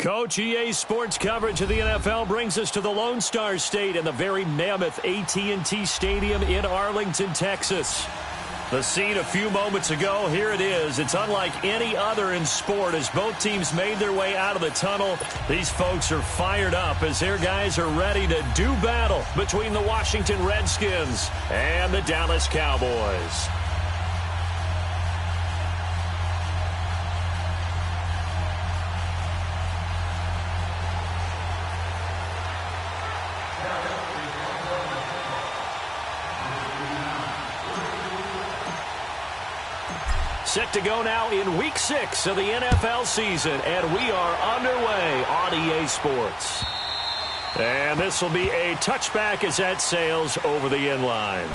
Coach, EA Sports coverage of the NFL brings us to the Lone Star State and the very mammoth AT&T Stadium in Arlington, Texas. The scene a few moments ago, here it is. It's unlike any other in sport as both teams made their way out of the tunnel. These folks are fired up as their guys are ready to do battle between the Washington Redskins and the Dallas Cowboys. Set to go now in Week 6 of the NFL season, and we are underway on EA Sports. And this will be a touchback as that sails over the end line.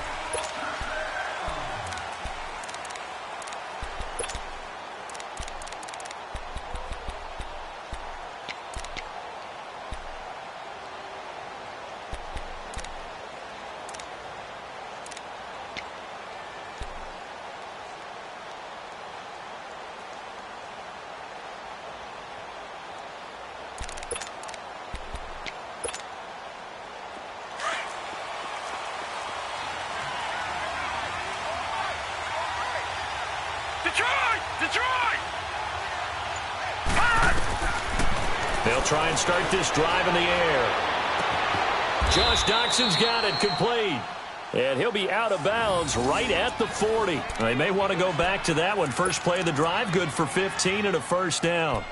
They'll try and start this drive in the air. Josh Doxson's got it complete. And he'll be out of bounds right at the 40. They may want to go back to that one. First play of the drive, good for 15 and a first down.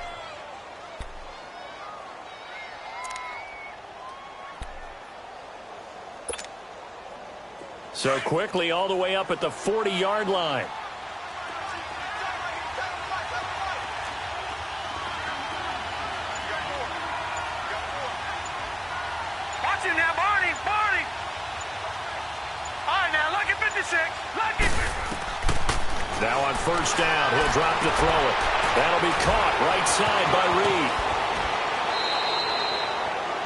So quickly all the way up at the 40-yard line. Now on first down, he'll drop to throw it. That'll be caught right side by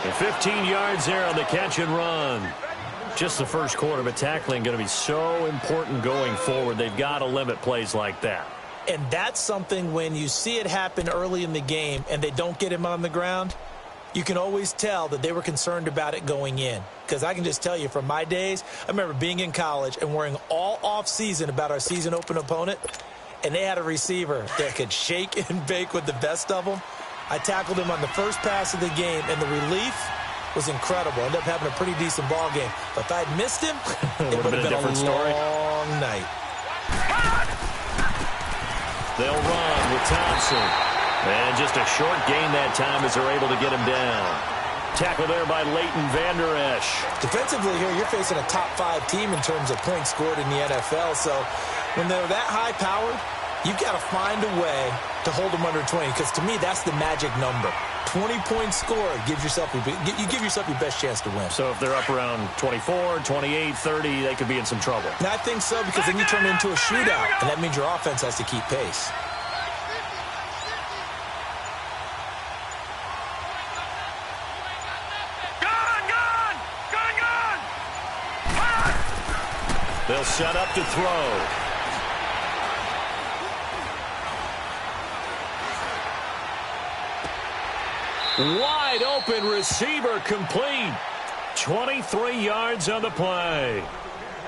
Reed. And 15 yards there on the catch and run. Just the first quarter, but tackling going to be so important going forward. They've got to limit plays like that. And that's something when you see it happen early in the game and they don't get him on the ground, you can always tell that they were concerned about it going in. Because I can just tell you from my days, I remember being in college and worrying all off-season about our season open opponent, and they had a receiver that could shake and bake with the best of them. I tackled him on the first pass of the game, and the relief was incredible. Ended up having a pretty decent ball game. But if I'd missed him, it would have been a long night. They'll run with Thompson. And just a short gain that time as they're able to get him down. Tackle there by Leighton Vander Esch. Defensively here, you're facing a top-5 team in terms of points scored in the NFL. So when they're that high-powered, you've got to find a way to hold them under 20. Because to me, that's the magic number. 20 points scored, you give yourself your best chance to win. So if they're up around 24, 28, 30, they could be in some trouble. And I think so, because then you turn it into a shootout, and that means your offense has to keep pace. They'll set up to throw. Wide open receiver complete. 23 yards on the play.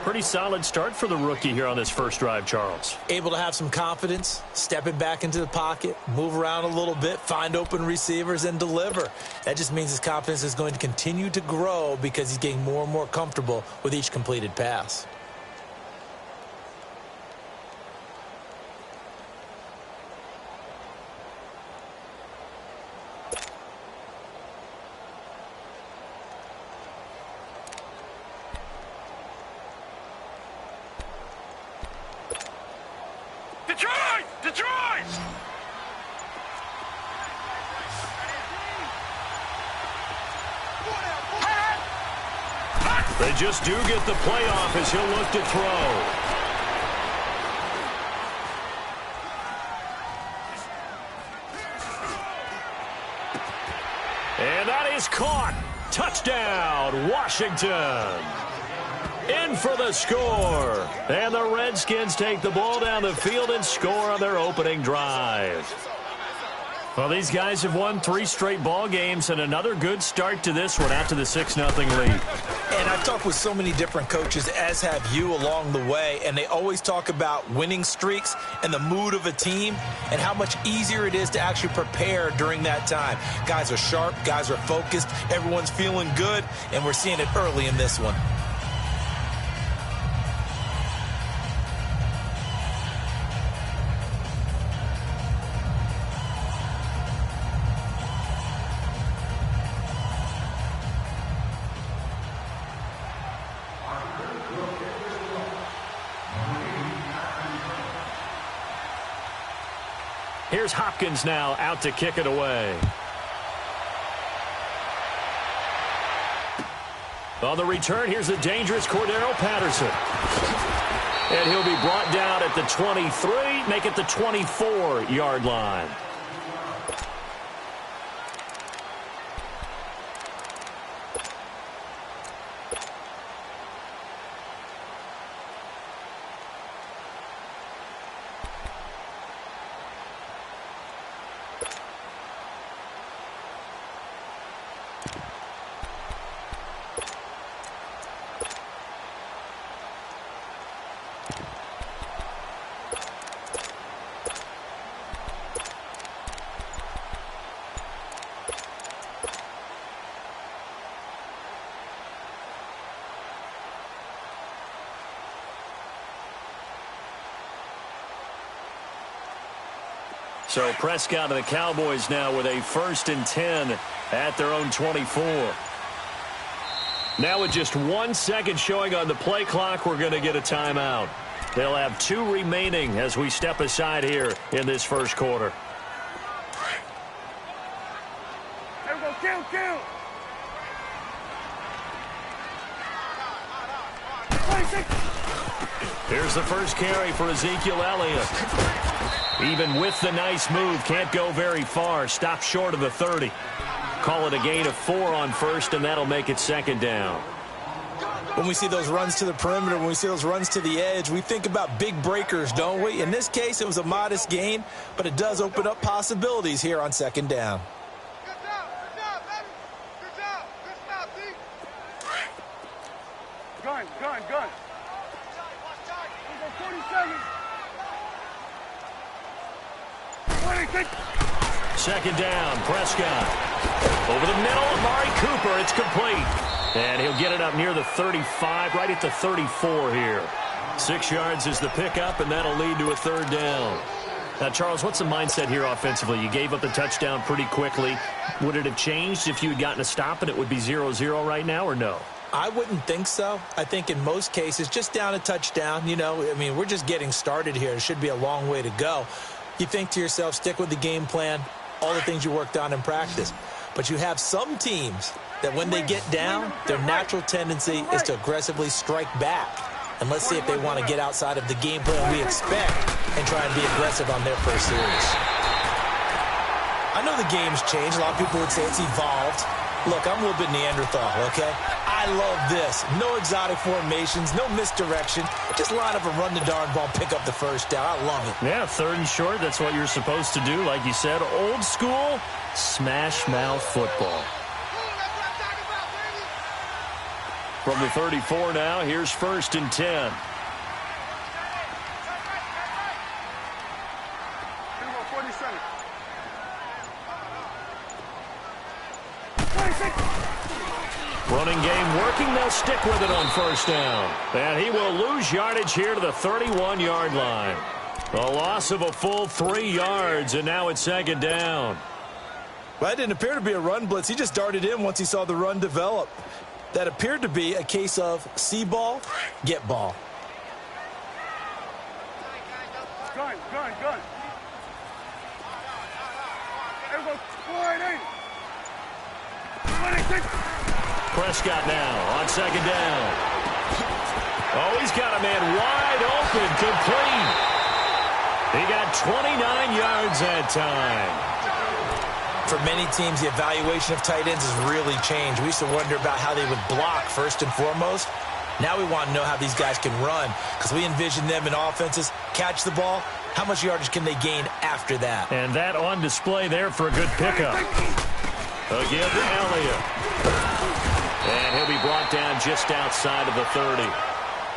Pretty solid start for the rookie here on this first drive, Charles. Able to have some confidence, stepping back into the pocket, move around a little bit, find open receivers, and deliver. That just means his confidence is going to continue to grow because he's getting more and more comfortable with each completed pass. They just do get the playoff as he'll look to throw. And that is caught. Touchdown, Washington. In for the score. And the Redskins take the ball down the field and score on their opening drive. Well, these guys have won 3 straight ball games and another good start to this one out to the 6-0 lead. And I've talked with so many different coaches, as have you, along the way, and they always talk about winning streaks and the mood of a team and how much easier it is to actually prepare during that time. Guys are sharp, guys are focused, everyone's feeling good, and we're seeing it early in this one. Here's Hopkins now out to kick it away. On the return, here's the dangerous Cordero Patterson. And he'll be brought down at the 23, make it the 24-yard line. So Prescott and the Cowboys now with a 1st and 10 at their own 24. Now with just 1 second showing on the play clock, we're going to get a timeout. They'll have 2 remaining as we step aside here in this first quarter. There we go, kill. 26. Here's the first carry for Ezekiel Elliott. Even with the nice move, can't go very far. Stop short of the 30. Call it a gain of 4 on 1st, and that'll make it 2nd down. When we see those runs to the perimeter, when we see those runs to the edge, we think about big breakers, don't we? In this case, it was a modest gain, but it does open up possibilities here on 2nd down. Good job, baby. Good stop, D. Gun. 47. 26. 2nd down, Prescott. Over the middle, Amari Cooper, it's complete. And he'll get it up near the 35, right at the 34 here. 6 yards is the pickup, and that'll lead to a 3rd down. Now, Charles, what's the mindset here offensively? You gave up the touchdown pretty quickly. Would it have changed if you had gotten a stop and it would be 0-0 right now, or no? I wouldn't think so. I think in most cases, just down a touchdown, we're just getting started here. It should be a long way to go. You think to yourself, stick with the game plan, all the things you worked on in practice. But you have some teams that when they get down, their natural tendency is to aggressively strike back. And let's see if they want to get outside of the game plan we expect and try and be aggressive on their first series. I know the game's changed. A lot of people would say it's evolved. Look, I'm a little bit Neanderthal, okay? I love this. No exotic formations, no misdirection. Just line up and run the darn ball, pick up the 1st down. I love it. Yeah, 3rd and short, that's what you're supposed to do. Like you said, old school, smash mouth football. From the 34 now, here's 1st and 10. Running game working. They'll stick with it on 1st down. And he will lose yardage here to the 31-yard line. A loss of a full 3 yards, and now it's 2nd down. Well, that didn't appear to be a run blitz. He just darted in once he saw the run develop. That appeared to be a case of see ball, get ball. Gun. There we go, 4-8. 26. Prescott now on 2nd down. Oh, he's got a man wide open, complete. He got 29 yards that time. For many teams, the evaluation of tight ends has really changed. We used to wonder about how they would block first and foremost. Now we want to know how these guys can run, because we envision them in offenses, catch the ball, How much yardage can they gain after that? And that on display there for a good pickup. Again to Elliott. And he'll be brought down just outside of the 30.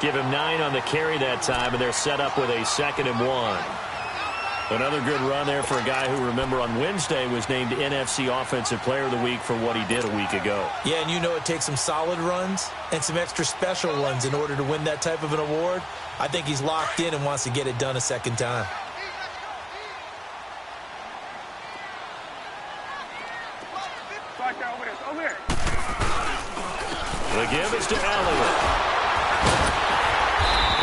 Give him 9 on the carry that time, and they're set up with a 2nd and 1. Another good run there for a guy who, remember, on Wednesday was named NFC Offensive Player of the Week for what he did a week ago. Yeah, and you know it takes some solid runs and some extra special ones in order to win that type of an award. I think he's locked in and wants to get it done a second time. The give is to Elliott.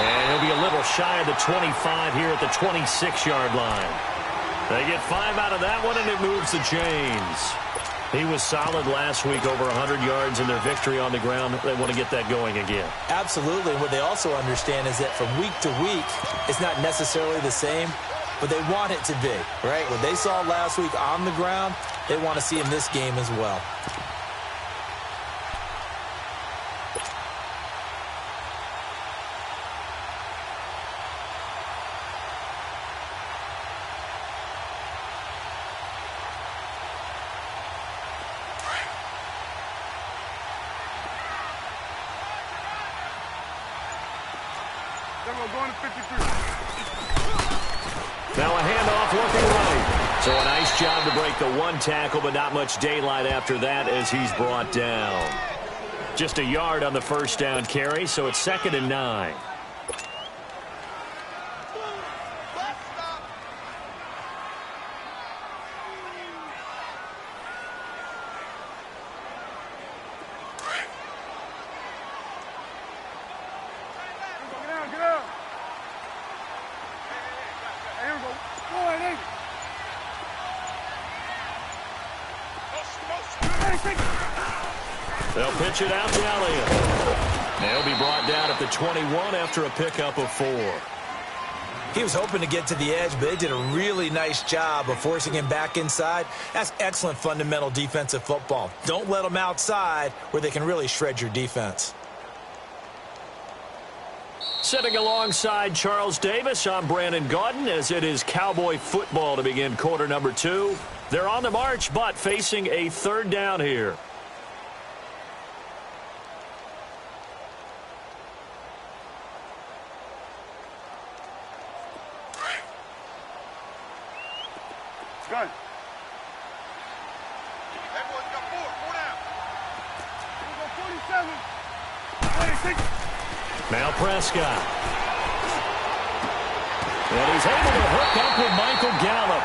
And he'll be a little shy of the 25 here at the 26-yard line. They get 5 out of that one, and it moves the chains. He was solid last week, over 100 yards in their victory on the ground. They want to get that going again. Absolutely. What they also understand is that from week to week, it's not necessarily the same, but they want it to be, right? What they saw last week on the ground, they want to see in this game as well. Now a handoff looking right. So a nice job to break the 1 tackle, but not much daylight after that as he's brought down. Just a yard on the first down carry, so it's 2nd and 9. They'll pitch it out to Elliott. They'll be brought down at the 21 after a pickup of 4. He was hoping to get to the edge, but they did a really nice job of forcing him back inside. That's excellent fundamental defensive football. Don't let them outside where they can really shred your defense. Sitting alongside Charles Davis, I'm Brandon Gaudin, as it is Cowboy football to begin quarter number 2. They're on the march, but facing a 3rd down here. Gun. Everyone's got 4 down. Here we go, 47. 26. Now Prescott. And he's able to hook up with Michael Gallup.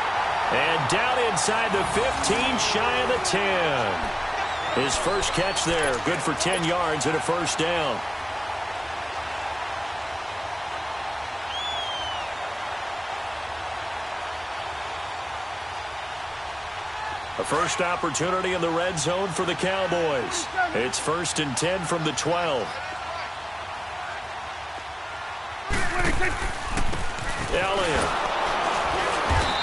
And down inside the 15, shy of the 10. His first catch there, good for 10 yards and a first down. A first opportunity in the red zone for the Cowboys. It's 1st and 10 from the 12. Elliott.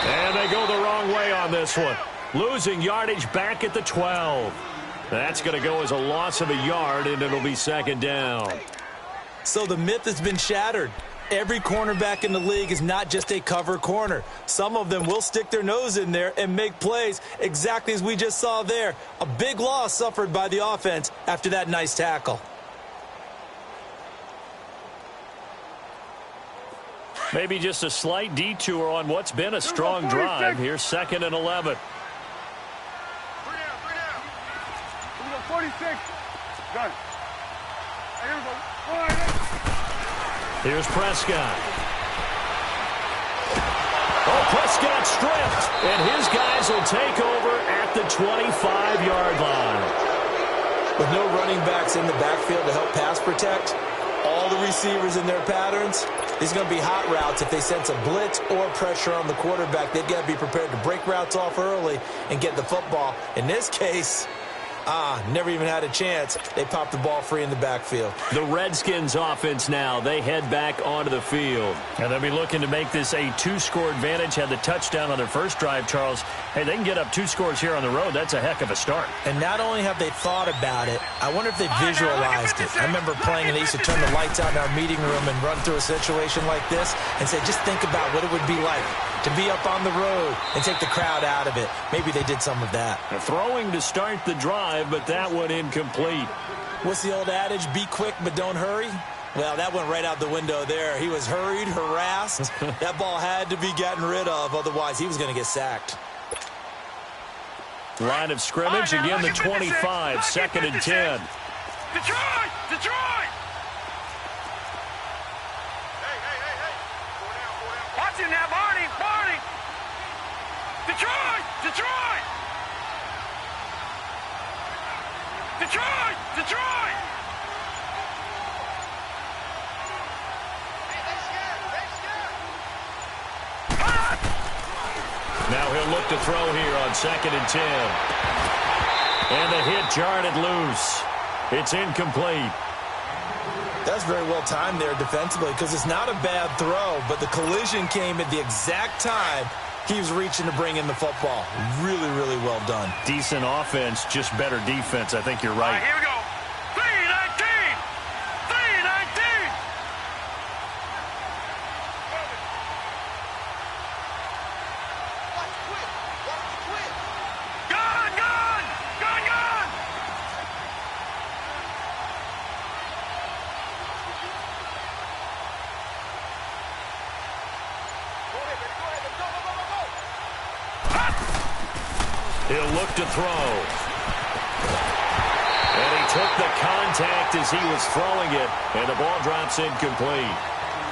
And they go the wrong way on this one. Losing yardage back at the 12. That's going to go as a loss of a yard, and it'll be 2nd down. So the myth has been shattered. Every cornerback in the league is not just a cover corner. Some of them will stick their nose in there and make plays exactly as we just saw there. A big loss suffered by the offense after that nice tackle. Maybe just a slight detour on what's been a strong drive. Here's 2nd and 11. 46. Gun. Here we go. Here's Prescott. Oh, Prescott stripped, and his guys will take over at the 25-yard line. With no running backs in the backfield to help pass protect, all the receivers in their patterns, these are going to be hot routes. If they sense a blitz or pressure on the quarterback, they've got to be prepared to break routes off early and get the football. In this case, Never even had a chance. They popped the ball free in the backfield. The Redskins offense now. They head back onto the field. And they'll be looking to make this a 2-score advantage. Had the touchdown on their first drive, Charles. Hey, they can get up 2 scores here on the road. That's a heck of a start. And not only have they thought about it, I wonder if they visualized it. I remember playing and they used to turn the lights out in our meeting room and run through a situation like this and say, just think about what it would be like to be up on the road and take the crowd out of it. Maybe they did some of that. Throwing to start the drive, but that one incomplete. What's the old adage? Be quick, but don't hurry. Well, that went right out the window there. He was hurried, harassed. That ball had to be gotten rid of, otherwise he was going to get sacked. Line of scrimmage, again the 25, 2nd and 10. Detroit! Detroit! Hey. Watch him now, Barney! Detroit! Detroit! Now he'll look to throw here on 2nd and 10. And the hit jarred it loose. It's incomplete. That's very well timed there defensively because it's not a bad throw, but the collision came at the exact time he was reaching to bring in the football. Really, really well done. Decent offense, just better defense. I think you're right. All right, here we go. 3-19! Gun! He'll look to throw. And he took the contact as he was throwing it, and the ball drops incomplete.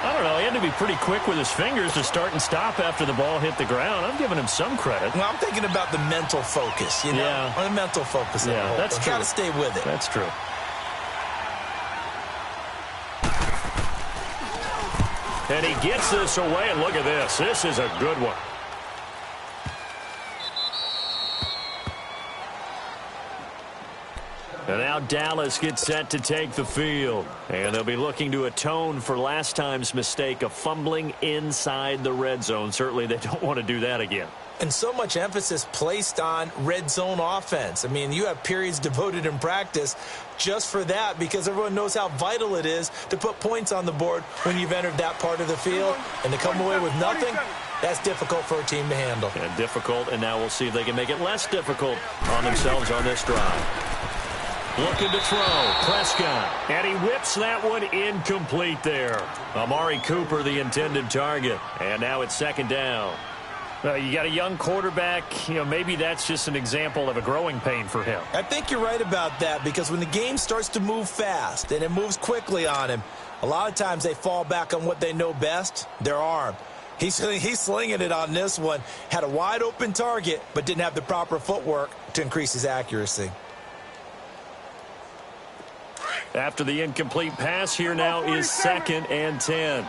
I don't know, he had to be pretty quick with his fingers to start and stop after the ball hit the ground. I'm giving him some credit. Well, I'm thinking about the mental focus, you know? Yeah. On the mental focus. Yeah, that's true. Got to stay with it. That's true. And he gets this away, and look at this. This is a good one. And now Dallas gets set to take the field. And they'll be looking to atone for last time's mistake of fumbling inside the red zone. Certainly they don't want to do that again. And so much emphasis placed on red zone offense. I mean, you have periods devoted in practice just for that because everyone knows how vital it is to put points on the board when you've entered that part of the field. And to come away with nothing, that's difficult for a team to handle. And difficult, and now we'll see if they can make it less difficult on themselves on this drive. Looking to throw, Prescott, and he whips that one incomplete there. Amari Cooper, the intended target, and now it's 2nd down. You got a young quarterback, maybe that's just an example of a growing pain for him. I think you're right about that because when the game starts to move fast and it moves quickly on him, a lot of times they fall back on what they know best, their arm. He's slinging it on this one. Had a wide open target, but didn't have the proper footwork to increase his accuracy. After the incomplete pass, here now is 2nd and 10.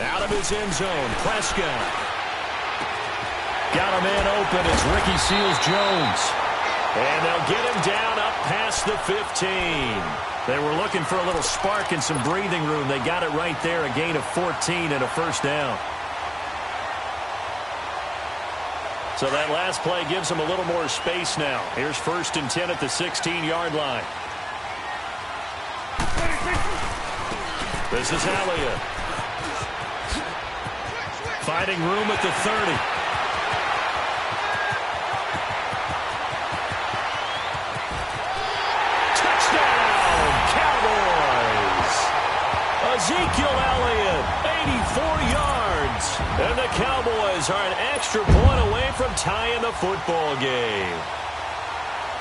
Out of his end zone, Prescott. Got a man open. It's Ricky Seals-Jones. And they'll get him down up past the 15. They were looking for a little spark and some breathing room. They got it right there, a gain of 14 and a 1st down. So that last play gives them a little more space now. Here's 1st and 10 at the 16-yard line. This is Elliott. Finding room at the 30. Touchdown, Cowboys! Ezekiel Elliott, 84 yards. And the Cowboys are an extra point away from tying the football game.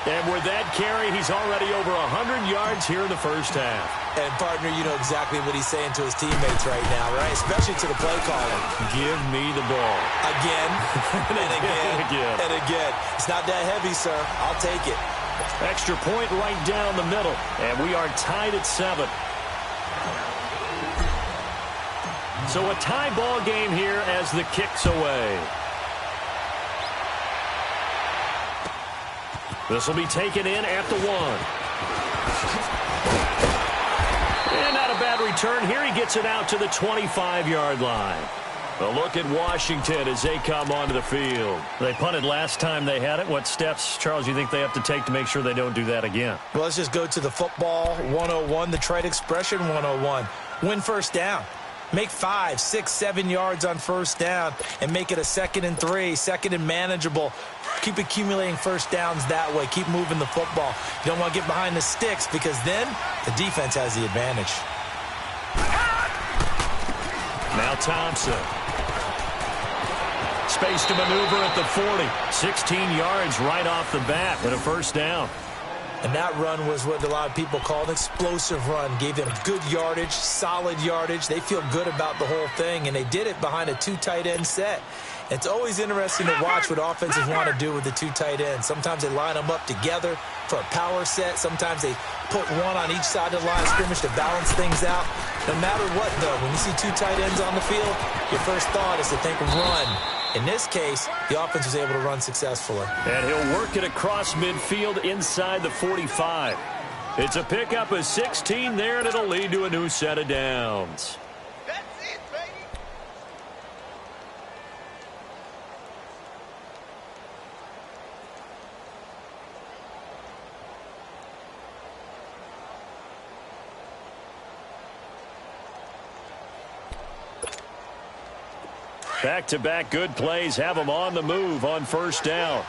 And with that carry, he's already over 100 yards here in the first half. And, partner, you know exactly what he's saying to his teammates right now, right? Especially to the play caller. Give me the ball. Again, and again, and again. It's not that heavy, sir. I'll take it. Extra point right down the middle. And we are tied at 7. So a tie ball game here as the kick's away. This will be taken in at the 1. And not a bad return here. He gets it out to the 25-yard line. A look at Washington as they come onto the field. They punted last time they had it. What steps, Charles, you think they have to take to make sure they don't do that again? Well, let's just go to the football 101, the trade expression 101. Win first down. Make 5, 6, 7 yards on first down and make it a 2nd and 3, 2nd and manageable. Keep accumulating first downs that way. Keep moving the football. You don't want to get behind the sticks because then the defense has the advantage. Now Thompson. Space to maneuver at the 40. 16 yards right off the bat and a first down. And that run was what a lot of people call an explosive run. Gave them good yardage, solid yardage. They feel good about the whole thing, and they did it behind a 2 tight end set. It's always interesting to watch what offenses want to do with the 2 tight ends. Sometimes they line them up together for a power set. Sometimes they put one on each side of the line of scrimmage to balance things out. No matter what, though, when you see 2 tight ends on the field, your first thought is to think run. In this case, the offense was able to run successfully. And he'll work it across midfield inside the 45. It's a pickup of 16 there, and it'll lead to a new set of downs. That's it, baby. Back-to-back good plays have them on the move on first down.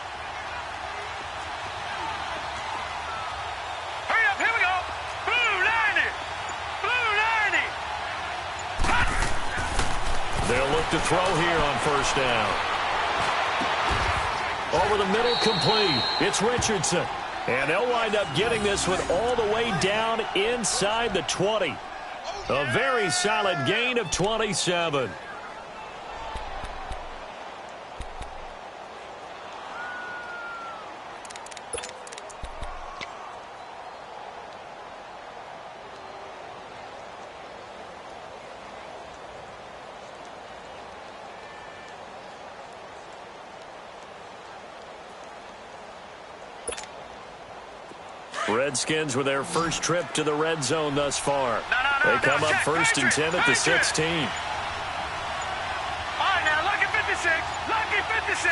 Hurry up, here we go. Blue 90. Blue 90. They'll look to throw here on first down. Over the middle, complete. It's Richardson. And they'll wind up getting this one all the way down inside the 20. A very solid gain of 27. Redskins with their first trip to the red zone thus far. They come up first and 10 at the 16. All right, now, lucky 56. Lucky 56.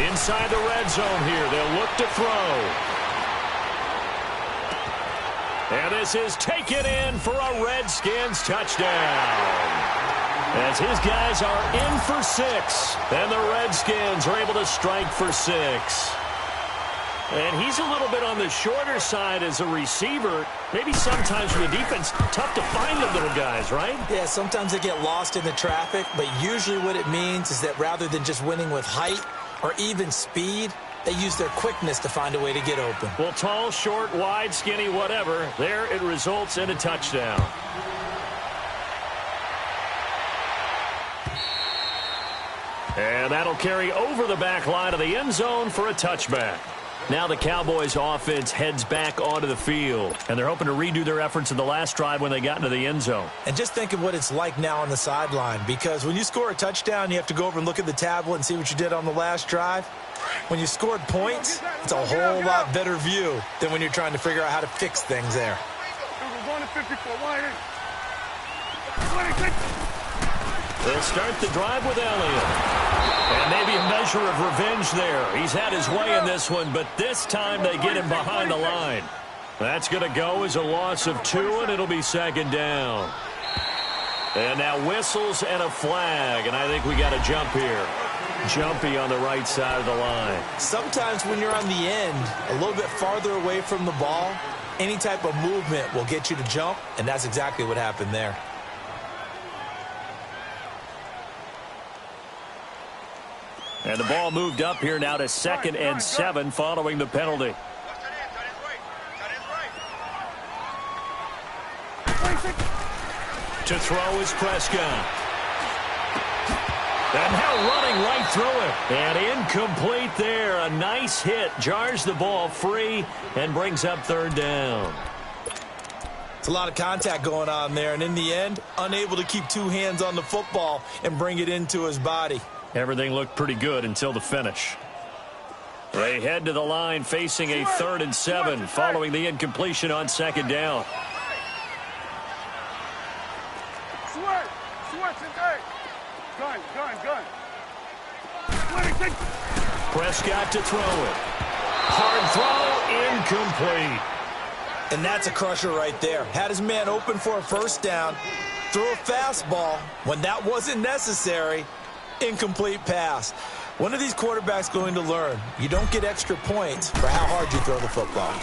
Inside the red zone here. They'll look to throw. And this is taken in for a Redskins touchdown. As his guys are in for 6. And the Redskins are able to strike for 6. And he's a little bit on the shorter side as a receiver. Maybe sometimes for the defense, tough to find the little guys, right? Yeah, sometimes they get lost in the traffic, but usually what it means is that rather than just winning with height or even speed, they use their quickness to find a way to get open. Well, tall, short, wide, skinny, whatever, there it results in a touchdown. And that'll carry over the back line of the end zone for a touchback. Now the Cowboys offense heads back onto the field, and they're hoping to redo their efforts in the last drive when they got into the end zone. And just think of what it's like now on the sideline, because when you score a touchdown, you have to go over and look at the tablet and see what you did on the last drive. When you scored points, it's a whole lot better view than when you're trying to figure out how to fix things there. We're going to 54. They'll start the drive with Elliott. And maybe a measure of revenge there. He's had his way in this one, but this time they get him behind the line. That's going to go as a loss of 2, and it'll be 2nd down. And now whistles and a flag, and I think we got a jump here. Jumpy on the right side of the line. Sometimes when you're on the end, a little bit farther away from the ball, any type of movement will get you to jump, and that's exactly what happened there. And the ball moved up here now to 2nd and 7 following the penalty. To throw is Prescott. And now running right through it. And incomplete there. A nice hit. Jars the ball free and brings up 3rd down. It's a lot of contact going on there. And in the end, unable to keep 2 hands on the football and bring it into his body. Everything looked pretty good until the finish. They head to the line facing a 3rd and 7 following the incompletion on 2nd down. Prescott to throw it. Hard throw, incomplete. And that's a crusher right there. Had his man open for a 1st down, threw a fastball when that wasn't necessary, incomplete pass. When are these quarterbacks going to learn? You don't get extra points for how hard you throw the football.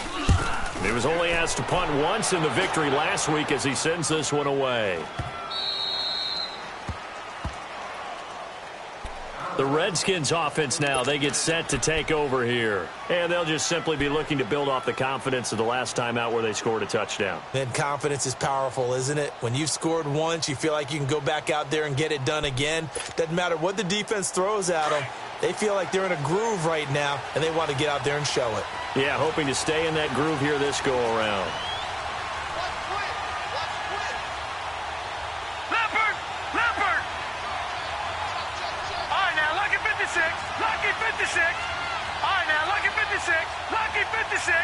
He was only asked to punt once in the victory last week as he sends this one away. The Redskins offense now, they get set to take over here. And they'll just simply be looking to build off the confidence of the last time out where they scored a touchdown. And confidence is powerful, isn't it? When you've scored once, you feel like you can go back out there and get it done again. Doesn't matter what the defense throws at them. They feel like they're in a groove right now, and they want to get out there and show it. Yeah, hoping to stay in that groove here this go-around. Lucky 56. All right, now, lucky 56. Lucky 56.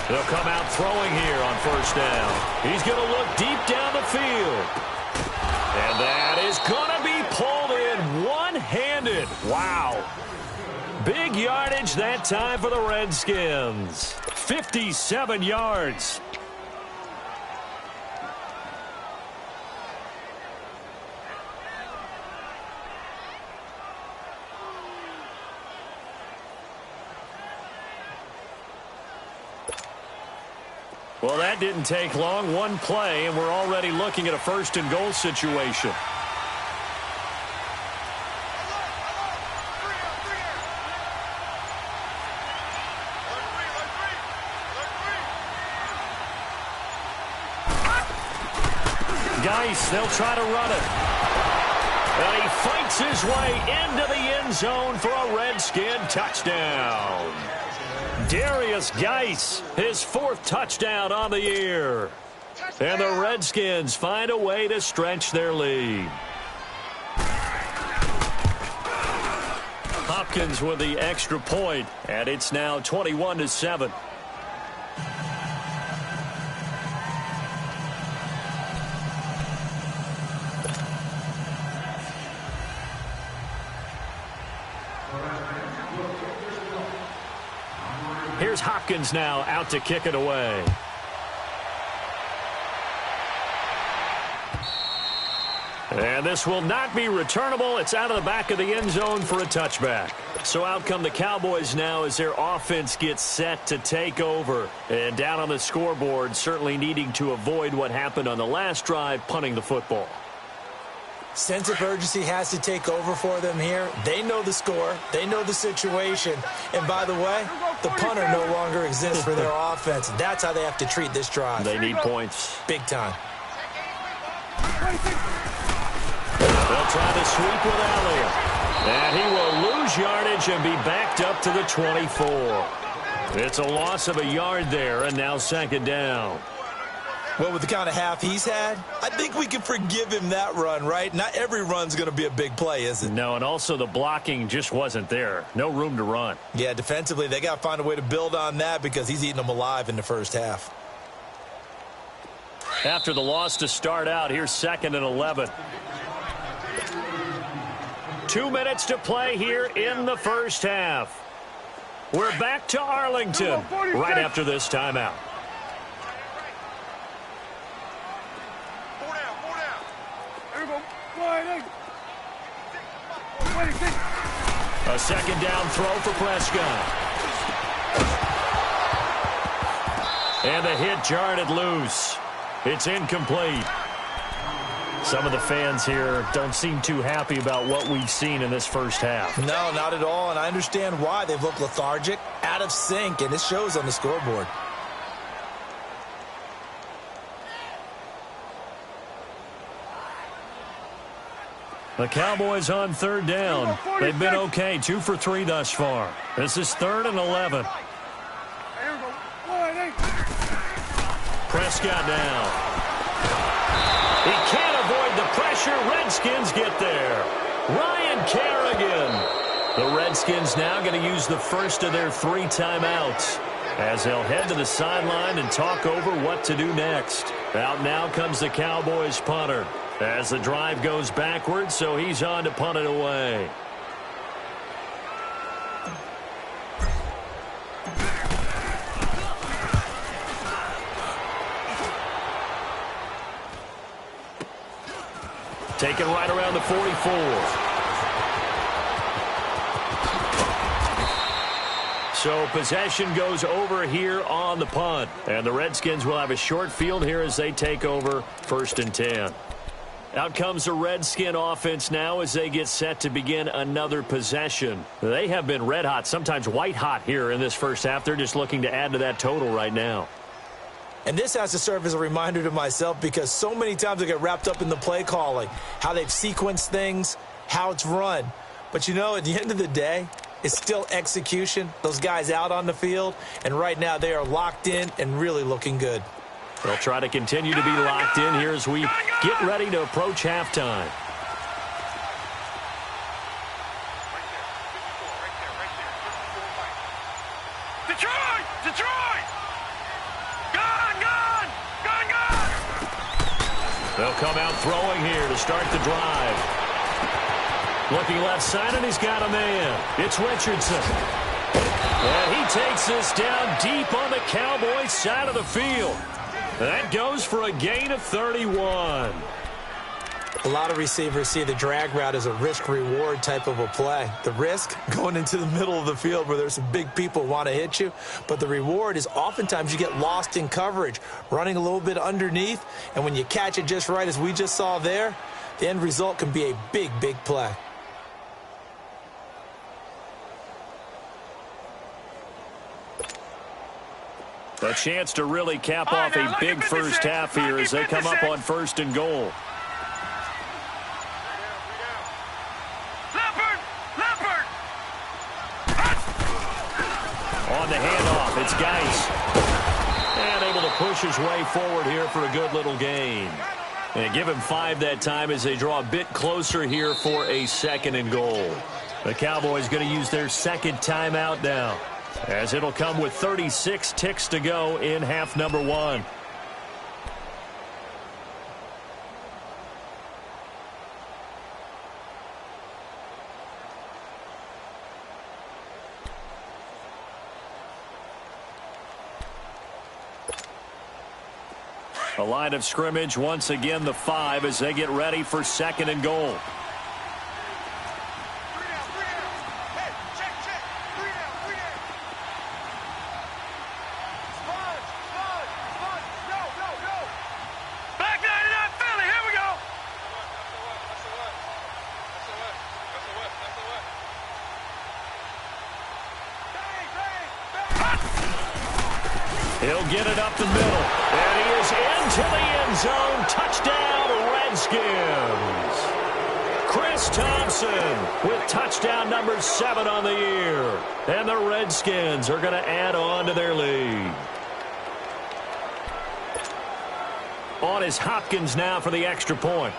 They'll come out throwing here on 1st down. He's going to look deep down the field. And that is going to be pulled in one-handed. Wow. Big yardage that time for the Redskins. 57 yards. Well, that didn't take long. One play, and we're already looking at a 1st and goal situation. Geis, they'll try to run it. And he fights his way into the end zone for a Redskin touchdown. Darius Geis, his 4th touchdown on the year. And the Redskins find a way to stretch their lead. Hopkins with the extra point, and it's now 21-7. Here's Hopkins now out to kick it away. And this will not be returnable. It's out of the back of the end zone for a touchback. So out come the Cowboys now as their offense gets set to take over. And down on the scoreboard, certainly needing to avoid what happened on the last drive, punting the football. Sense of urgency has to take over for them here. They know the score. They know the situation. And by the way, the punter no longer exists for their offense. That's how they have to treat this drive. They need points. Big time. They'll try to sweep with Elliott. And he will lose yardage and be backed up to the 24. It's a loss of a yard there, and now 2nd down. Well, with the kind of half he's had, I think we can forgive him that run, right? Not every run's going to be a big play, is it? No, and also the blocking just wasn't there. No room to run. Yeah, defensively, they got to find a way to build on that because he's eating them alive in the 1st half. After the loss to start out, here's 2nd and 11. 2 minutes to play here in the 1st half. We're back to Arlington right after this timeout. A 2nd down throw for Prescott. And the hit jarred it loose. It's incomplete. Some of the fans here don't seem too happy about what we've seen in this 1st half. No, not at all, and I understand why. They've looked lethargic, out of sync, and it shows on the scoreboard. The Cowboys on 3rd down. They've been okay, 2 for 3 thus far. This is 3rd and 11. Prescott down. He can't avoid the pressure. Redskins get there. Ryan Kerr The Redskins now going to use the first of their 3 timeouts as they'll head to the sideline and talk over what to do next. Out now comes the Cowboys punter as the drive goes backwards, so he's on to punt it away. Taken right around the 44. So possession goes over here on the punt. And the Redskins will have a short field here as they take over 1st and 10. Out comes the Redskin offense now as they get set to begin another possession. They have been red hot, sometimes white hot here in this first half. They're just looking to add to that total right now. And this has to serve as a reminder to myself because so many times I get wrapped up in the play calling, how they've sequenced things, how it's run. But, you know, at the end of the day, it's still execution. Those guys out on the field, and right now they are locked in and really looking good. They'll try to continue to be locked in here as we get ready to approach halftime. Detroit! Detroit! Gone! Gone! Gone! Gone! They'll come out throwing here to start the drive. Looking left side, and he's got a man. It's Richardson. And he takes this down deep on the Cowboys side of the field. That goes for a gain of 31. A lot of receivers see the drag route as a risk-reward type of a play. The risk, going into the middle of the field where there's some big people who want to hit you. But the reward is oftentimes you get lost in coverage, running a little bit underneath. And when you catch it just right, as we just saw there, the end result can be a big, big play. A chance to really cap off a big first half here as they come up on 1st and goal. On the handoff, it's Geis. And able to push his way forward here for a good little gain. And give him 5 that time as they draw a bit closer here for a 2nd and goal. The Cowboys going to use their 2nd timeout now, as it'll come with 36 ticks to go in half number 1. A line of scrimmage, once again the 5 as they get ready for 2nd and goal. He'll get it up the middle, and he is into the end zone. Touchdown, Redskins. Chris Thompson with touchdown number 7 on the year. And the Redskins are going to add on to their lead. On is Hopkins now for the extra point.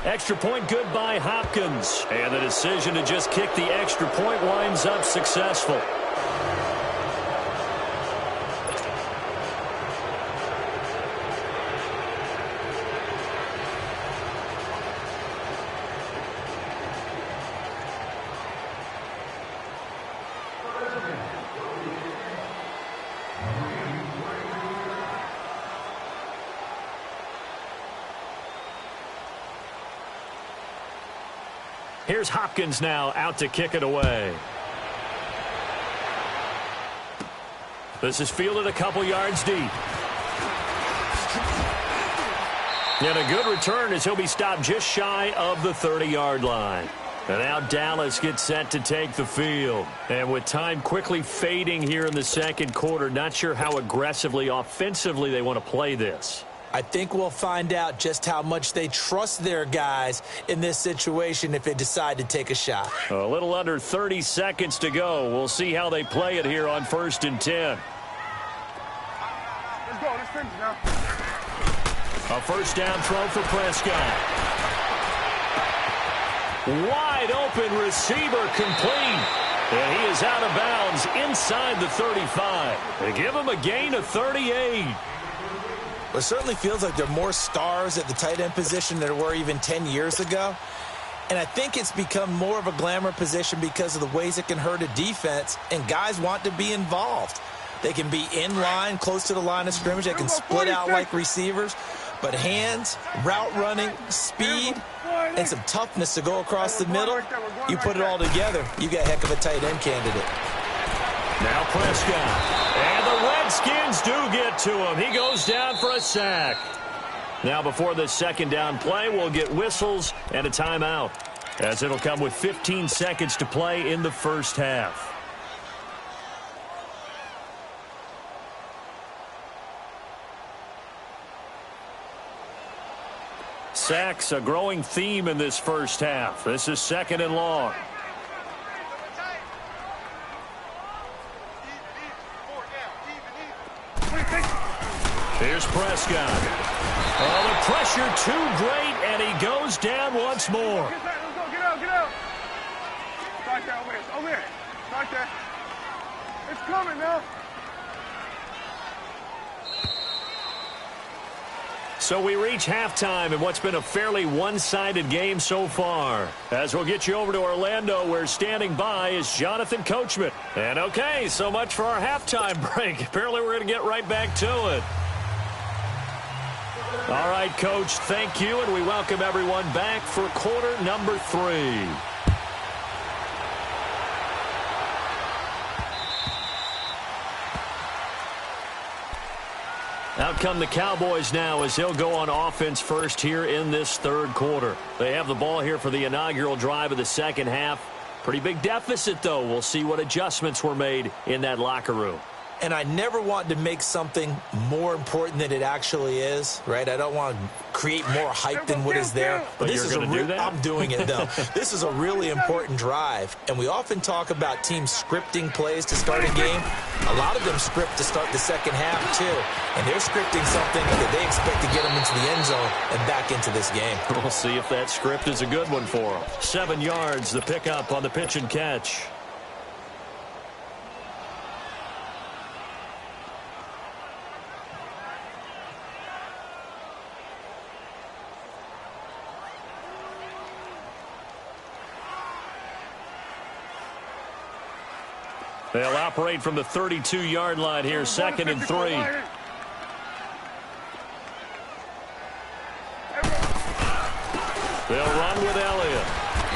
Extra point good by Hopkins. And the decision to just kick the extra point winds up successful. Here's Hopkins now out to kick it away. This is fielded a couple yards deep. And a good return as he'll be stopped just shy of the 30-yard line. And now Dallas gets set to take the field. And with time quickly fading here in the second quarter, not sure how aggressively, offensively they want to play this. I think we'll find out just how much they trust their guys in this situation if they decide to take a shot. A little under 30 seconds to go. We'll see how they play it here on 1st and 10. Let's go. Let's finish now. A first down throw for Prescott. Wide open receiver complete. And he is out of bounds inside the 35. They give him a gain of 38. Well, it certainly feels like there are more stars at the tight end position than there were even 10 years ago. And I think it's become more of a glamour position because of the ways it can hurt a defense, and guys want to be involved. They can be in line, close to the line of scrimmage. They can split out like receivers. But hands, route running, speed, and some toughness to go across the middle, you put it all together, you got a heck of a tight end candidate. Now Prescott. And the Redskins do get to him. He goes down for a sack. Now before this second down play, we'll get whistles and a timeout, as it'll come with 15 seconds to play in the first half. Sacks, a growing theme in this first half. This is second and long. Here's Prescott. Oh, the pressure too great, and he goes down once more. Let's go, get out, get out. Start there, over here. Start there. It's coming now. So we reach halftime in what's been a fairly one-sided game so far. As we'll get you over to Orlando, where standing by is Jonathan Coachman. And okay, so much for our halftime break. Apparently we're going to get right back to it. All right, Coach, thank you, and we welcome everyone back for quarter number 3. Out come the Cowboys now as they'll go on offense first here in this third quarter. They have the ball here for the inaugural drive of the second half. Pretty big deficit, though. We'll see what adjustments were made in that locker room. And I never want to make something more important than it actually is, right? I don't want to create more hype than what is there. But this is do that? I'm doing it, though. This is a really important drive. And we often talk about teams scripting plays to start a game. A lot of them script to start the second half, too. And they're scripting something that they expect to get them into the end zone and back into this game. We'll see if that script is a good one for them. 7 yards, the pickup on the pitch and catch. They'll operate from the 32-yard line here, 2nd and 3. They'll run with Elliott.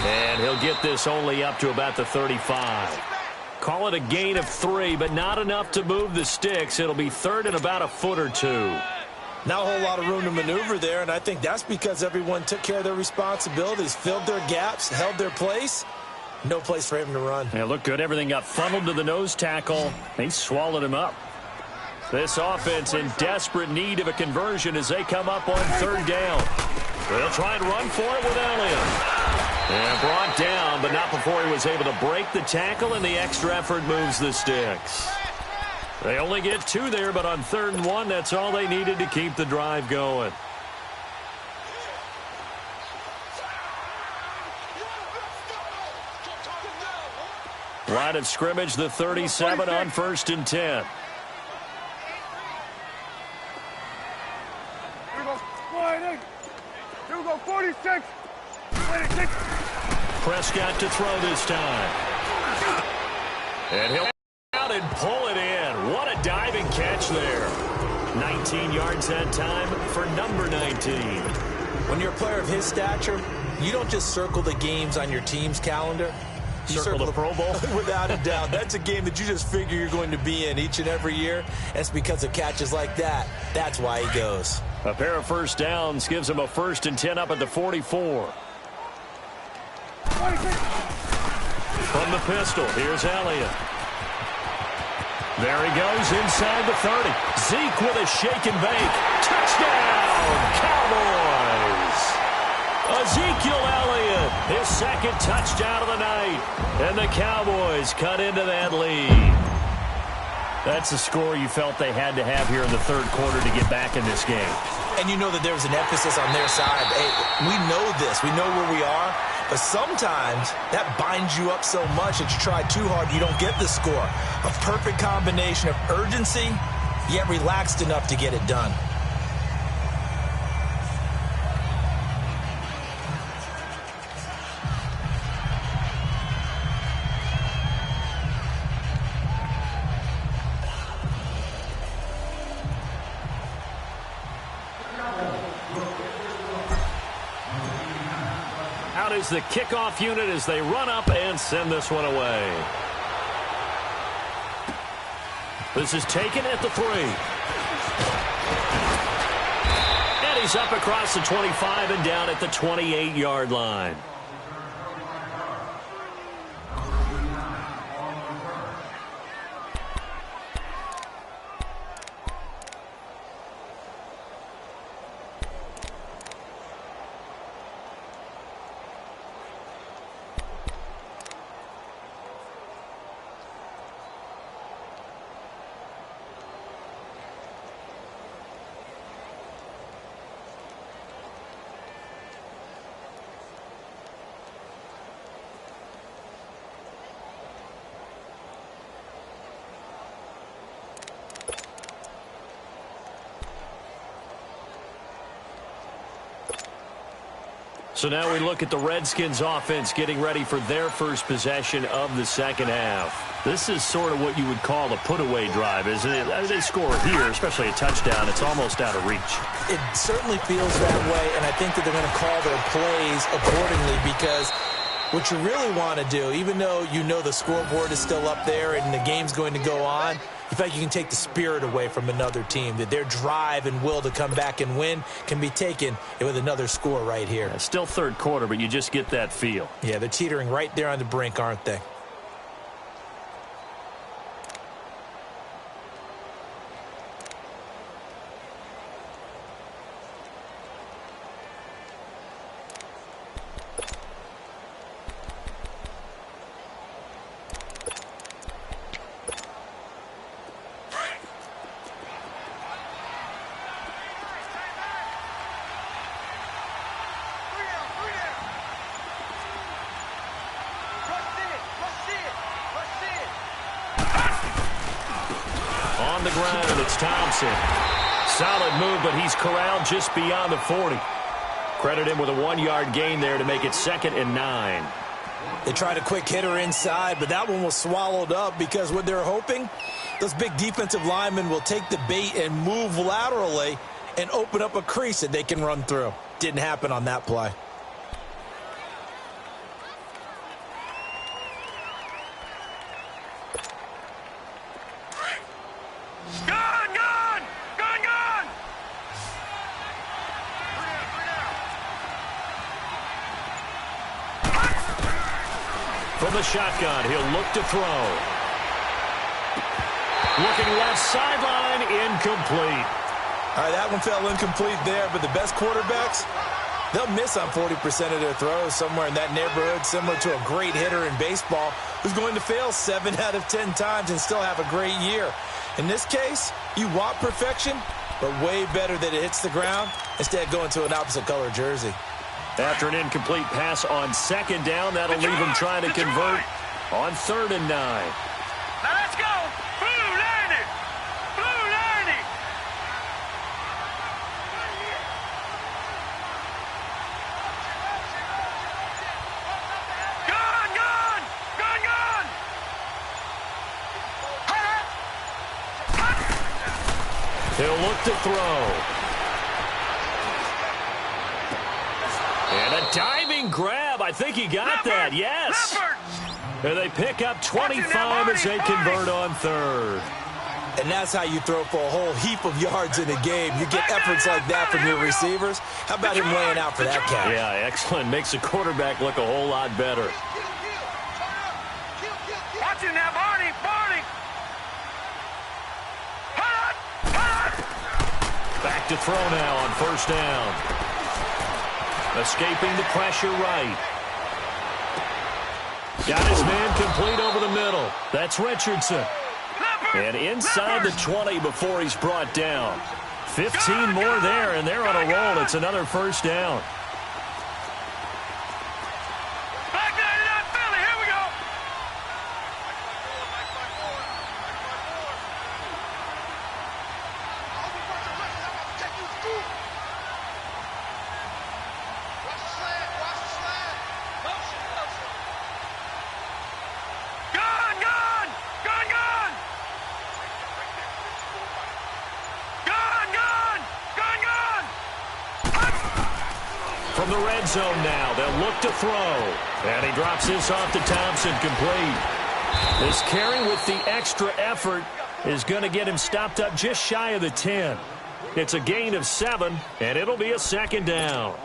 And he'll get this only up to about the 35. Call it a gain of 3, but not enough to move the sticks. It'll be 3rd and about a foot or 2. Not a whole lot of room to maneuver there, and I think that's because everyone took care of their responsibilities, filled their gaps, held their place. No place for him to run. Yeah, looked good. Everything got funneled to the nose tackle. They swallowed him up. This offense in desperate need of a conversion as they come up on 3rd down. They'll try and run for it with Elliott. And brought down, but not before he was able to break the tackle, and the extra effort moves the sticks. They only get 2 there, but on 3rd and 1, that's all they needed to keep the drive going. Line of scrimmage, the 37 on 1st and 10. Here we go. Here we go. 46. 26. Prescott to throw this time. And he'll out and pull it in. What a diving catch there. 19 yards that time for number 19. When you're a player of his stature, you don't just circle the games on your team's calendar. You circle the Pro Bowl? Without a doubt. That's a game that you just figure you're going to be in each and every year. And it's because of catches like that. That's why he goes. A pair of first downs gives him a 1st and 10 up at the 44. From the pistol, here's Elliott. There he goes inside the 30. Zeke with a shake and bake. Touchdown, Cowboys! Ezekiel Elliott, his 2nd touchdown of the night. And the Cowboys cut into that lead. That's the score you felt they had to have here in the third quarter to get back in this game. And you know that there's an emphasis on their side. Hey, we know this. We know where we are. But sometimes that binds you up so much that you try too hard, you don't get the score. A perfect combination of urgency, yet relaxed enough to get it done. Out is the kickoff unit as they run up and send this one away. This is taken at the 3. And he's up across the 25 and down at the 28-yard line. So now we look at the Redskins offense getting ready for their first possession of the second half. This is sort of what you would call a put-away drive, isn't it? As they score here, especially a touchdown, it's almost out of reach. It certainly feels that way, and I think that they're going to call their plays accordingly because what you really want to do, even though you know the scoreboard is still up there and the game's going to go on, in fact, you can take the spirit away from another team, that their drive and will to come back and win can be taken with another score right here. It's still third quarter, but you just get that feel. Yeah, they're teetering right there on the brink, aren't they? On the ground, it's Thompson. Solid move, but he's corralled just beyond the 40. Credit him with a 1-yard gain there to make it 2nd and 9. They tried a quick hitter inside, but that one was swallowed up because what they're hoping, those big defensive linemen will take the bait and move laterally and open up a crease that they can run through. Didn't happen on that play. From the shotgun, he'll look to throw. Looking left sideline, incomplete. All right, that one fell incomplete there, but the best quarterbacks, they'll miss on 40% of their throws somewhere in that neighborhood, similar to a great hitter in baseball who's going to fail 7 out of 10 times and still have a great year. In this case, you want perfection, but way better that it hits the ground instead of going to an opposite color jersey. After an incomplete pass on 2nd down, that'll leave him trying to convert on 3rd and 9. Now let's go. Blue landing. Blue landing. Gun, gun. Gun, gun. He'll look to throw. And a diving grab. I think he got that. Yes. And they pick up 25 as they convert on 3rd. And that's how you throw for a whole heap of yards in a game. You get efforts like that from your receivers. How about him laying out for that catch? Yeah, excellent. Makes the quarterback look a whole lot better. Watch it now, Barney. Barney. Back to throw now on 1st down. Escaping the pressure right. Got his man complete over the middle. That's Richardson. And inside the 20 before he's brought down. 15 more there, and they're on a roll. It's another first down. From the red zone now, they'll look to throw. And he drops this off to Thompson, complete. This carry with the extra effort is going to get him stopped up just shy of the 10. It's a gain of 7, and it'll be a second down.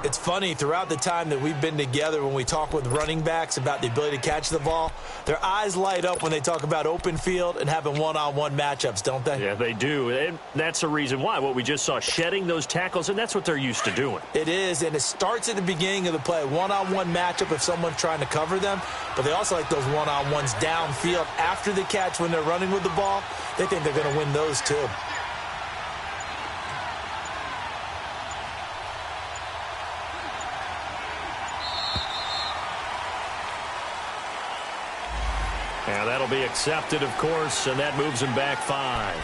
It's funny, throughout the time that we've been together, when we talk with running backs about the ability to catch the ball, their eyes light up when they talk about open field and having one-on-one matchups, don't they? Yeah, they do. And that's the reason why. What we just saw, shedding those tackles, and that's what they're used to doing. It is, and it starts at the beginning of the play. One-on-one matchup if someone's trying to cover them, but they also like those one-on-ones downfield after the catch when they're running with the ball. They think they're going to win those too. And that'll be accepted, of course, and that moves him back 5.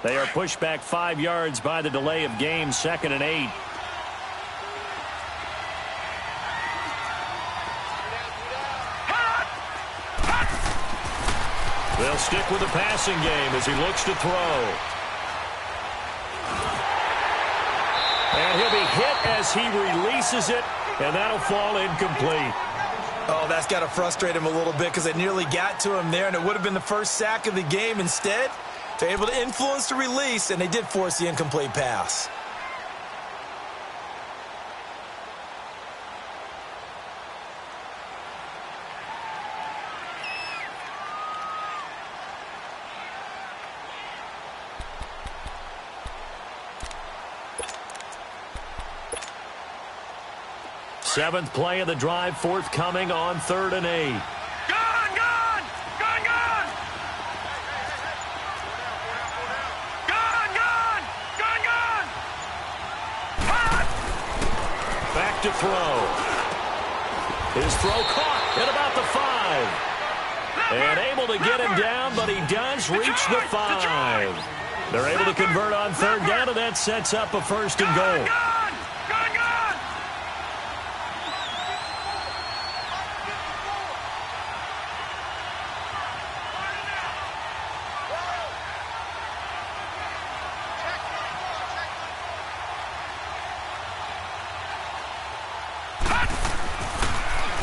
They are pushed back 5 yards by the delay of game, 2nd and 8. They'll stick with the passing game as he looks to throw. And he'll be hit as he releases it, and that'll fall incomplete. Oh, that's got to frustrate him a little bit because they nearly got to him there, and it would have been the first sack of the game. Instead, they're able to influence the release, and they did force the incomplete pass. Seventh play of the drive, forthcoming on 3rd and 8. Gone, gone! Gone, gone! Gone, gone! Gone, gone! Back to throw. His throw caught at about the 5. And able to get him down, but he does reach the 5. They're able to convert on 3rd down, and that sets up a 1st and goal.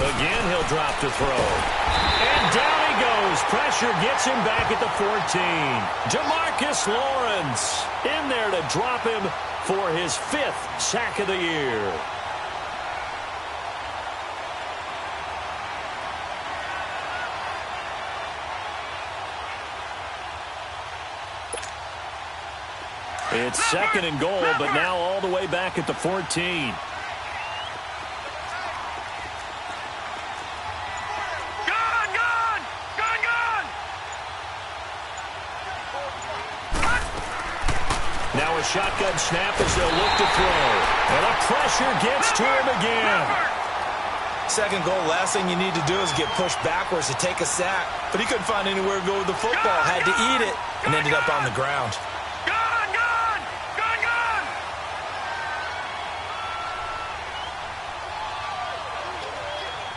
Again, he'll drop to throw. And down he goes. Pressure gets him back at the 14. Jamarcus Lawrence in there to drop him for his 5th sack of the year. It's 2nd and goal, but now all the way back at the 14. Now a shotgun snap as they'll look to throw. And the pressure gets to him again. 2nd goal, last thing you need to do is get pushed backwards to take a sack. But he couldn't find anywhere to go with the football. Had to eat it and ended up on the ground. Gone, gone! Gone, gone!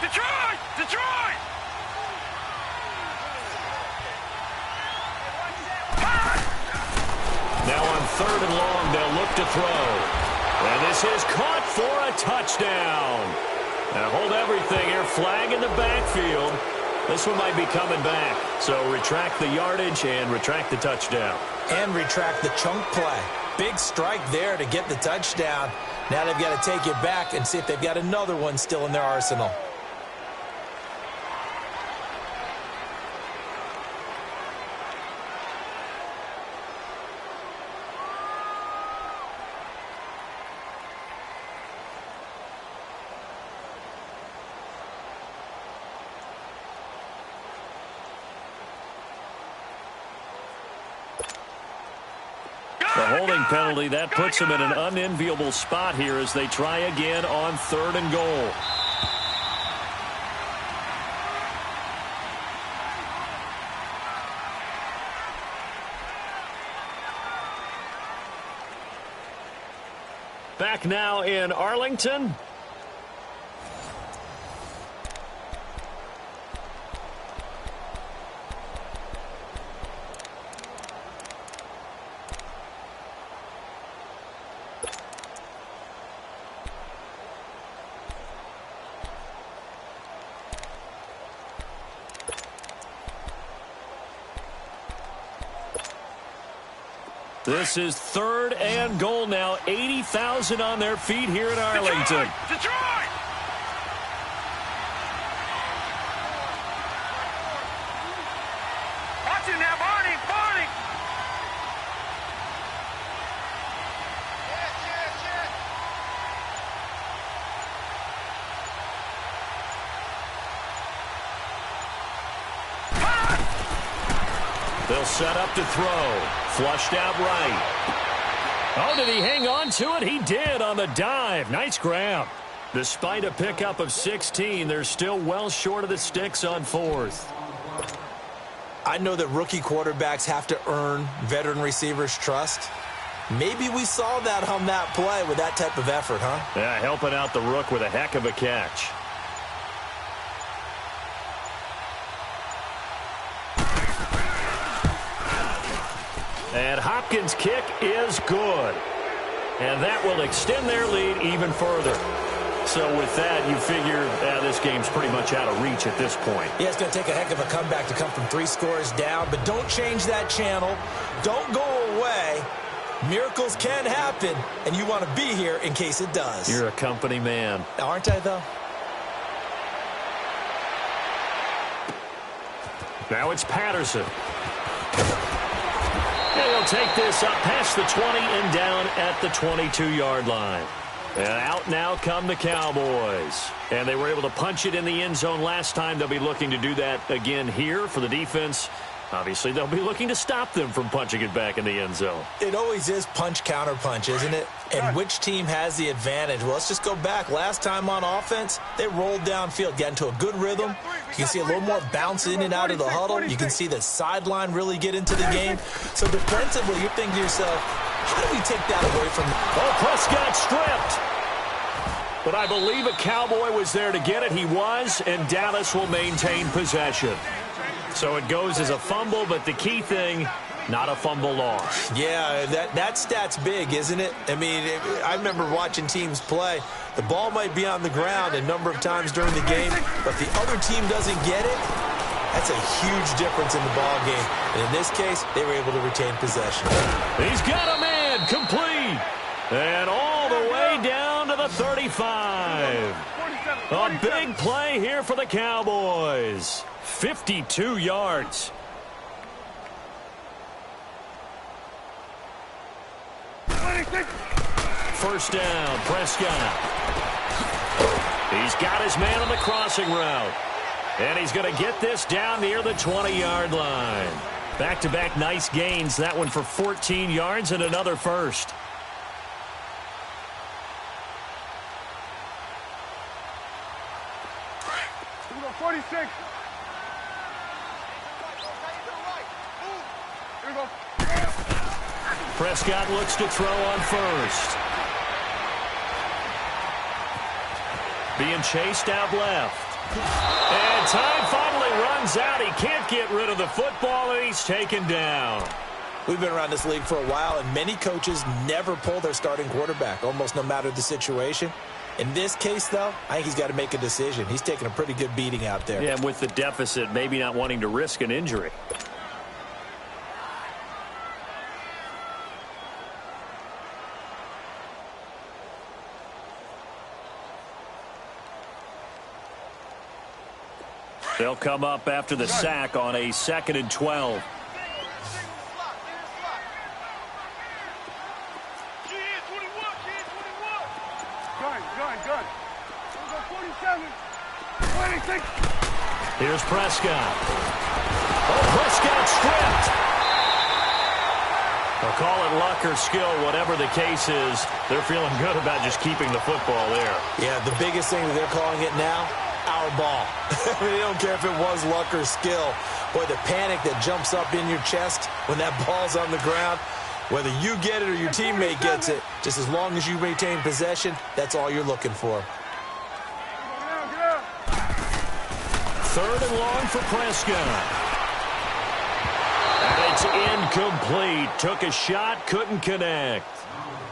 Detroit! Detroit! Now on 3rd and long, they'll look to throw. And this is caught for a touchdown. Now hold everything here. Flag in the backfield. This one might be coming back. So retract the yardage and retract the touchdown. And retract the chunk play. Big strike there to get the touchdown. Now they've got to take it back and see if they've got another one still in their arsenal. holding penalty. That puts them in an unenviable spot here as they try again on 3rd and goal. Back now in Arlington. This is 3rd and goal now. 80,000 on their feet here in Arlington. Detroit! Watch it now, Barney! Barney! They'll set up to throw. Flushed out right. Oh, did he hang on to it? He did on the dive. Nice grab. Despite a pickup of 16, they're still well short of the sticks on 4th. I know that rookie quarterbacks have to earn veteran receivers' trust. Maybe we saw that on that play with that type of effort, huh? Yeah, helping out the rook with a heck of a catch. And Hopkins' kick is good. And that will extend their lead even further. So with that, you figure this game's pretty much out of reach at this point. Yeah, it's going to take a heck of a comeback to come from 3 scores down. But don't change that channel. Don't go away. Miracles can happen, and you want to be here in case it does. You're a company man. Aren't I, though? Now it's Patterson. And he'll take this up past the 20 and down at the 22-yard line. And out now come the Cowboys. And they were able to punch it in the end zone last time. They'll be looking to do that again here for the defense. Obviously, they'll be looking to stop them from punching it back in the end zone. It always is punch, counter punch, isn't it? And which team has the advantage? Well, let's just go back. Last time on offense, they rolled downfield, got into a good rhythm. You can see a little more bounce in and out of the huddle. You can see the sideline really get into the game. So defensively, you're thinking to yourself, how do we take that away from them? Oh, Prescott stripped. But I believe a Cowboy was there to get it. He was, and Dallas will maintain possession. So it goes as a fumble, but the key thing, not a fumble loss. Yeah, that stat's big, isn't it? I mean, I remember watching teams play. The ball might be on the ground a number of times during the game, but the other team doesn't get it. That's a huge difference in the ball game. And in this case, they were able to retain possession. He's got a man complete. And all the way down to the 35. A big play here for the Cowboys. 52 yards. First down, Prescott. He's got his man on the crossing route. And he's going to get this down near the 20-yard line. Back-to-back nice gains. That one for 14 yards and another first. Here we go, 46. Here we go. Prescott looks to throw on first. Being chased out left. And time finally runs out. He can't get rid of the football, and he's taken down. We've been around this league for a while, and many coaches never pull their starting quarterback, almost no matter the situation. In this case, though, I think he's got to make a decision. He's taking a pretty good beating out there. Yeah, and with the deficit, maybe not wanting to risk an injury. They'll come up after the sack on a 2nd and 12. Good. Here we go, 47. 26. Here's Prescott. Oh, Prescott stripped. Well, call it luck or skill, whatever the case is, they're feeling good about just keeping the football there. Yeah, the biggest thing that they're calling it now, our ball. I mean, they don't care if it was luck or skill. Boy, the panic that jumps up in your chest when that ball's on the ground, whether you get it or your teammate gets it, just as long as you maintain possession, that's all you're looking for. Third and long for Prescott. And it's incomplete. Took a shot, couldn't connect.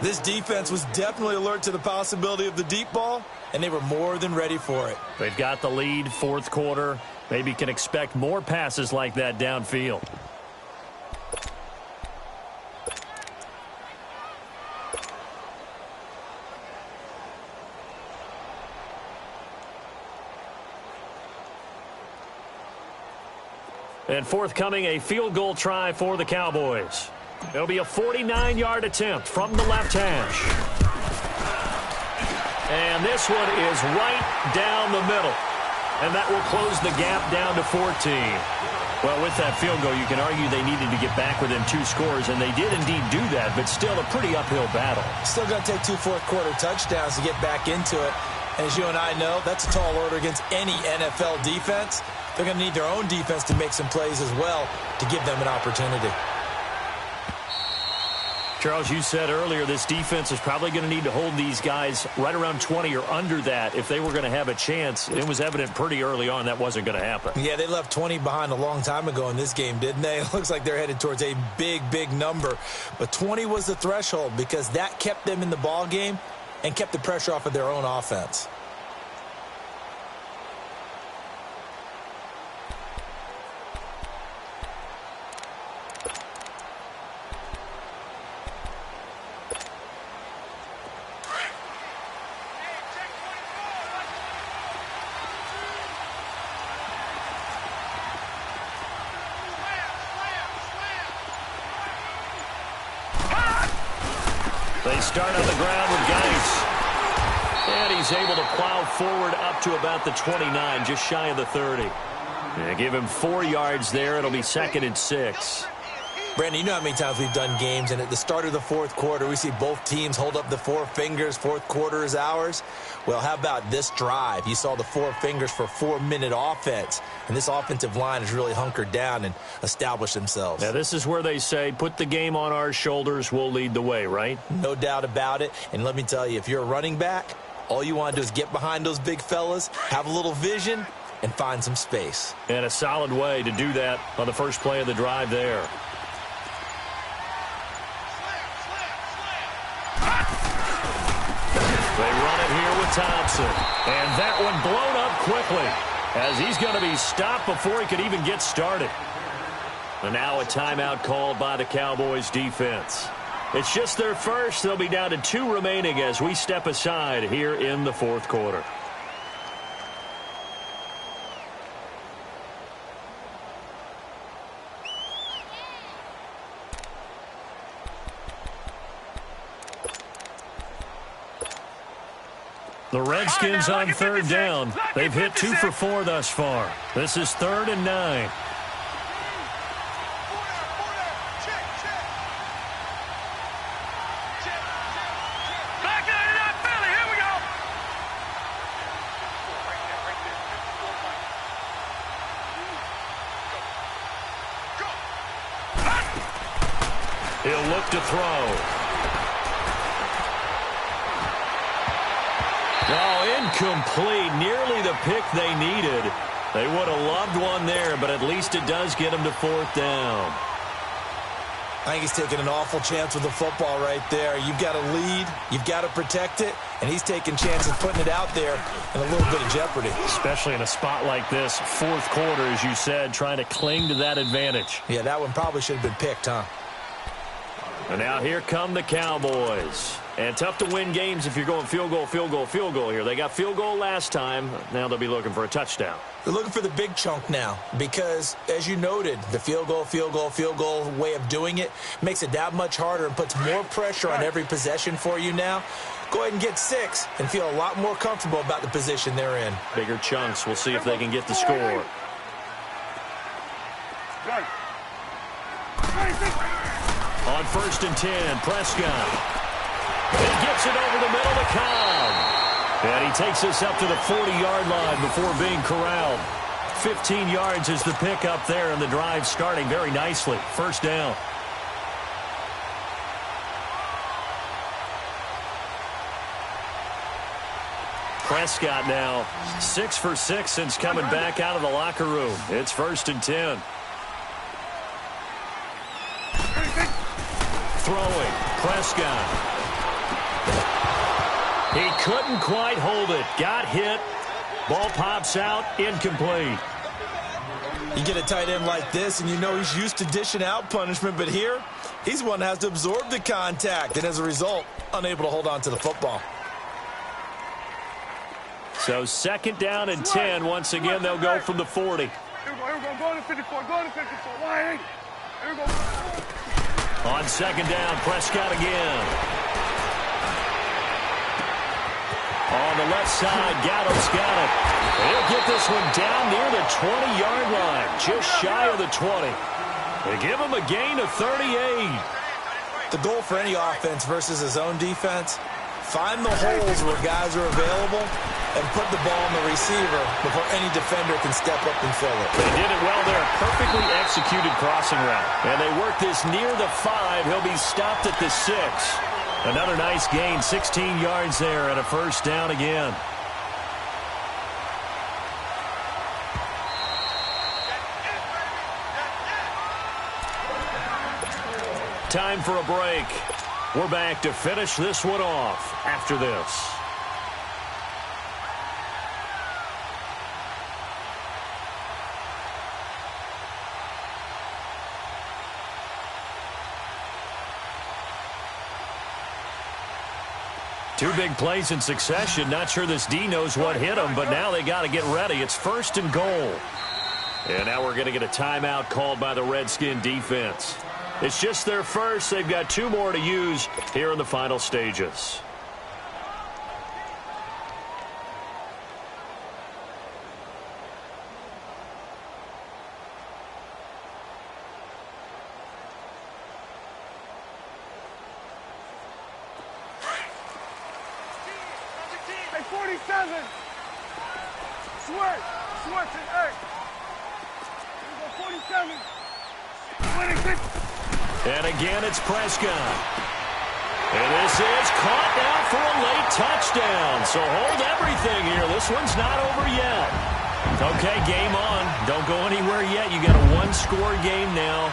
This defense was definitely alert to the possibility of the deep ball, and they were more than ready for it. They've got the lead, fourth quarter. Maybe can expect more passes like that downfield. And forthcoming, a field goal try for the Cowboys. It'll be a 49-yard attempt from the left hash. And this one is right down the middle. And that will close the gap down to 14. Well, with that field goal, you can argue they needed to get back within 2 scores, and they did indeed do that, but still a pretty uphill battle. Still going to take 2 fourth-quarter touchdowns to get back into it. And as you and I know, that's a tall order against any NFL defense. They're going to need their own defense to make some plays as well to give them an opportunity. Charles, you said earlier this defense is probably going to need to hold these guys right around 20 or under that if they were going to have a chance. It was evident pretty early on that wasn't going to happen. Yeah, they left 20 behind a long time ago in this game, didn't they? It looks like they're headed towards a big, big number. But 20 was the threshold because that kept them in the ball game and kept the pressure off of their own offense. They start on the ground with Geis. And he's able to plow forward up to about the 29, just shy of the 30. Yeah, give him 4 yards there. It'll be 2nd and 6. Brandon, you know how many times we've done games, and at the start of the fourth quarter, we see both teams hold up the 4 fingers, fourth quarter is ours. Well, how about this drive? You saw the 4 fingers for 4-minute offense, and this offensive line has really hunkered down and established themselves. Now, this is where they say, put the game on our shoulders, we'll lead the way, right? No doubt about it, and let me tell you, if you're a running back, all you want to do is get behind those big fellas, have a little vision, and find some space. And a solid way to do that on the first play of the drive there. They run it here with Thompson. And that one blown up quickly as he's going to be stopped before he could even get started. And now a timeout called by the Cowboys defense. It's just their first. They'll be down to 2 remaining as we step aside here in the fourth quarter. The Redskins on third down. They've hit 2 for 4 thus far. This is 3rd and 9. He'll look to throw. Oh, incomplete. Nearly the pick they needed. They would have loved one there, but at least it does get them to 4th down. I think he's taking an awful chance with the football right there. You've got to lead, you've got to protect it, and he's taking chances putting it out there in a little bit of jeopardy. Especially in a spot like this, fourth quarter, as you said, trying to cling to that advantage. Yeah, that one probably should have been picked, huh? And now here come the Cowboys. And tough to win games if you're going field goal, field goal, field goal here. They got field goal last time. Now they'll be looking for a touchdown. They're looking for the big chunk now because, as you noted, the field goal, field goal, field goal way of doing it makes it that much harder and puts more pressure on every possession for you now. Go ahead and get 6 and feel a lot more comfortable about the position they're in. Bigger chunks. We'll see if they can get the score. On 1st and 10, Prescott. He gets it over the middle to Cobb. And he takes us up to the 40-yard line before being corralled. 15 yards is the pickup there, and the drive starting very nicely. First down. Prescott now 6 for 6 since coming back out of the locker room. It's 1st and 10. Throwing, Prescott. He couldn't quite hold it. Got hit. Ball pops out, incomplete. You get a tight end like this, and you know he's used to dishing out punishment, but here, he's one that has to absorb the contact, and as a result, unable to hold on to the football. So 2nd down and 10. Once again, they'll go from the 40. Here we go. Go to 54. Go to 54. Why? Here we go. On 2nd down, Prescott again. On the left side, Gallup's got it. He'll get this one down near the 20-yard line, just shy of the 20. They give him a gain of 38. The goal for any offense versus his own defense, find the holes where guys are available and put the ball on the receiver before any defender can step up and fill it. They did it well there. Perfectly executed crossing route. And they work this near the 5. He'll be stopped at the 6. Another nice gain, 16 yards there, and a first down again. Time for a break. We're back to finish this one off after this. Two big plays in succession. Not sure this D knows what hit him, but now they got to get ready. It's 1st and goal. And now we're going to get a timeout called by the Redskin defense. It's just their first. They've got 2 more to use here in the final stages. Hey, 47. Sweat to 8. Here we go, 47. 26. And again, it's Prescott. And this is caught now for a late touchdown. So hold everything here. This one's not over yet. Okay, game on. Don't go anywhere yet. You got a 1-score game now.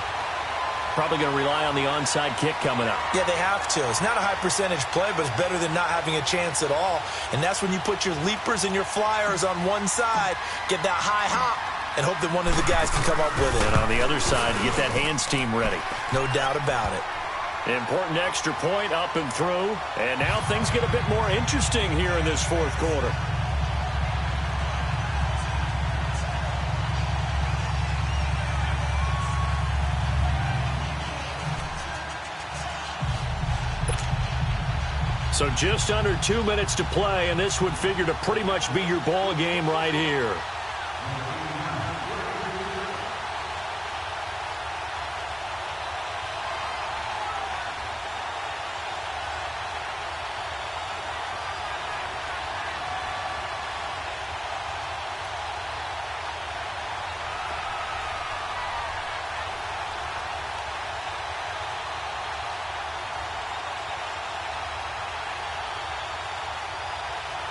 Probably going to rely on the onside kick coming up. Yeah, they have to. It's not a high percentage play, but it's better than not having a chance at all. And that's when you put your leapers and your flyers on one side, get that high hop, and hope that one of the guys can come up with it. And on the other side, get that hands team ready. No doubt about it. Important extra point up and through. And now things get a bit more interesting here in this 4th quarter. So just under 2 minutes to play, and this would figure to pretty much be your ball game right here.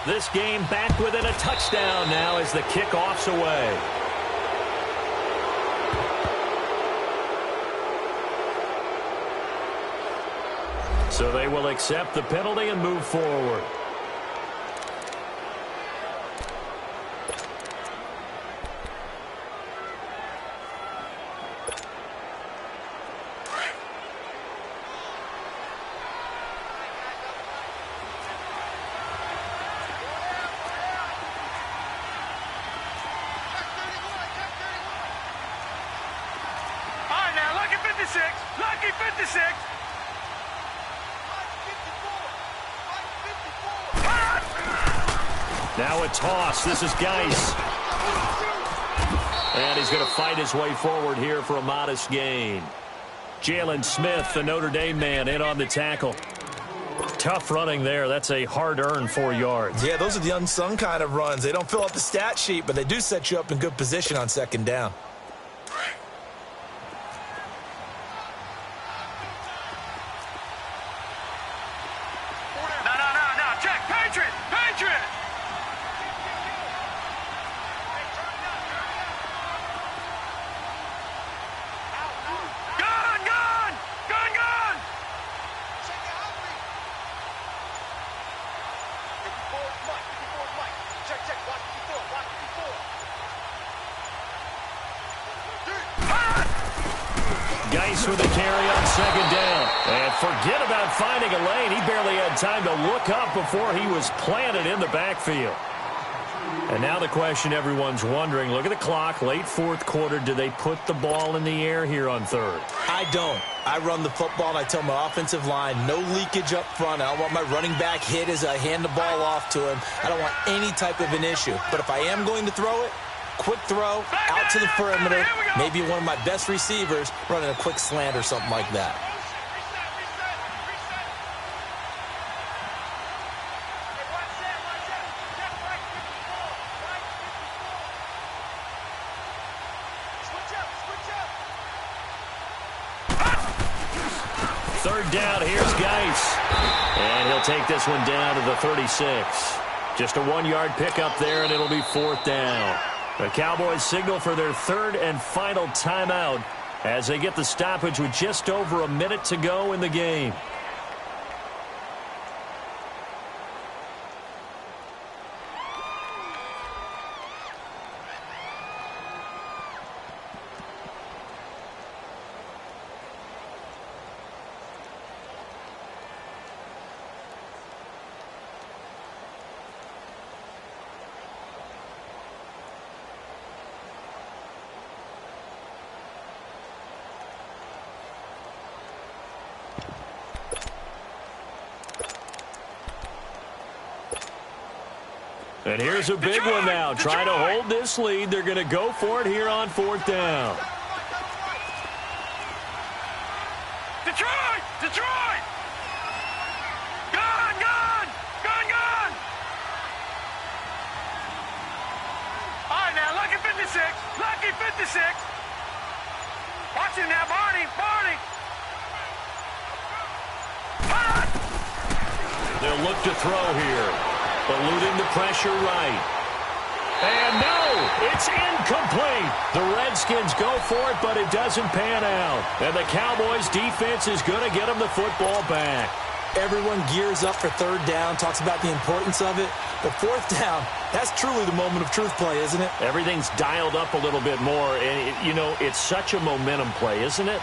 This game back within a touchdown now as the kickoff's away. So they will accept the penalty and move forward. Lucky 56. Now a toss. This is Geis. And he's going to fight his way forward here for a modest gain. Jalen Smith, the Notre Dame man, in on the tackle. Tough running there. That's a hard-earned 4 yards. Yeah, those are the unsung kind of runs. They don't fill up the stat sheet, but they do set you up in good position on second down. No. Check. Patriot. Gun. Check. Block 54. Geis with the carry on second down. And forget about finding a lane. He barely had time to look up before he was planted in the backfield. And now the question everyone's wondering, look at the clock, late fourth quarter. Do they put the ball in the air here on third? I don't. I run the football, and I tell my offensive line, no leakage up front. I don't want my running back hit as I hand the ball off to him. I don't want any type of an issue. But if I am going to throw it, quick throw, out to the perimeter, maybe one of my best receivers running a quick slant or something like that. Third down, here's Geis. And he'll take this one down to the 36. Just a 1-yard pickup there, and it'll be fourth down. The Cowboys signal for their third and final timeout as they get the stoppage with just over a minute to go in the game. And here's a big one now. Trying to hold this lead. They're going to go for it here on fourth down. Detroit! Gun! All right, now, lucky 56. Watch him now, Barney. They'll look to throw here. Eluding the pressure right. And no, it's incomplete. The Redskins go for it, but it doesn't pan out. And the Cowboys defense is going to get them the football back. Everyone gears up for third down, talks about the importance of it. But fourth down, that's truly the moment of truth play, isn't it? Everything's dialed up a little bit more. And, it's such a momentum play, isn't it?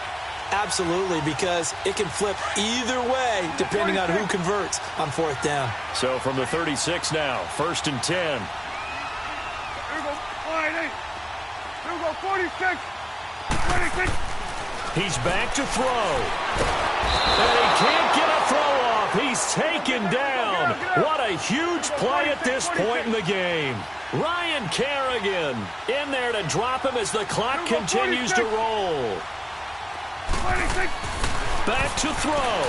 Absolutely, because it can flip either way depending on who converts on fourth down. So from the 36 now, first and 10. Here we go, 46. He's back to throw. And he can't get a throw off. He's taken down. What a huge play at this point in the game. Ryan Kerrigan in there to drop him as the clock continues to roll. Back to throw.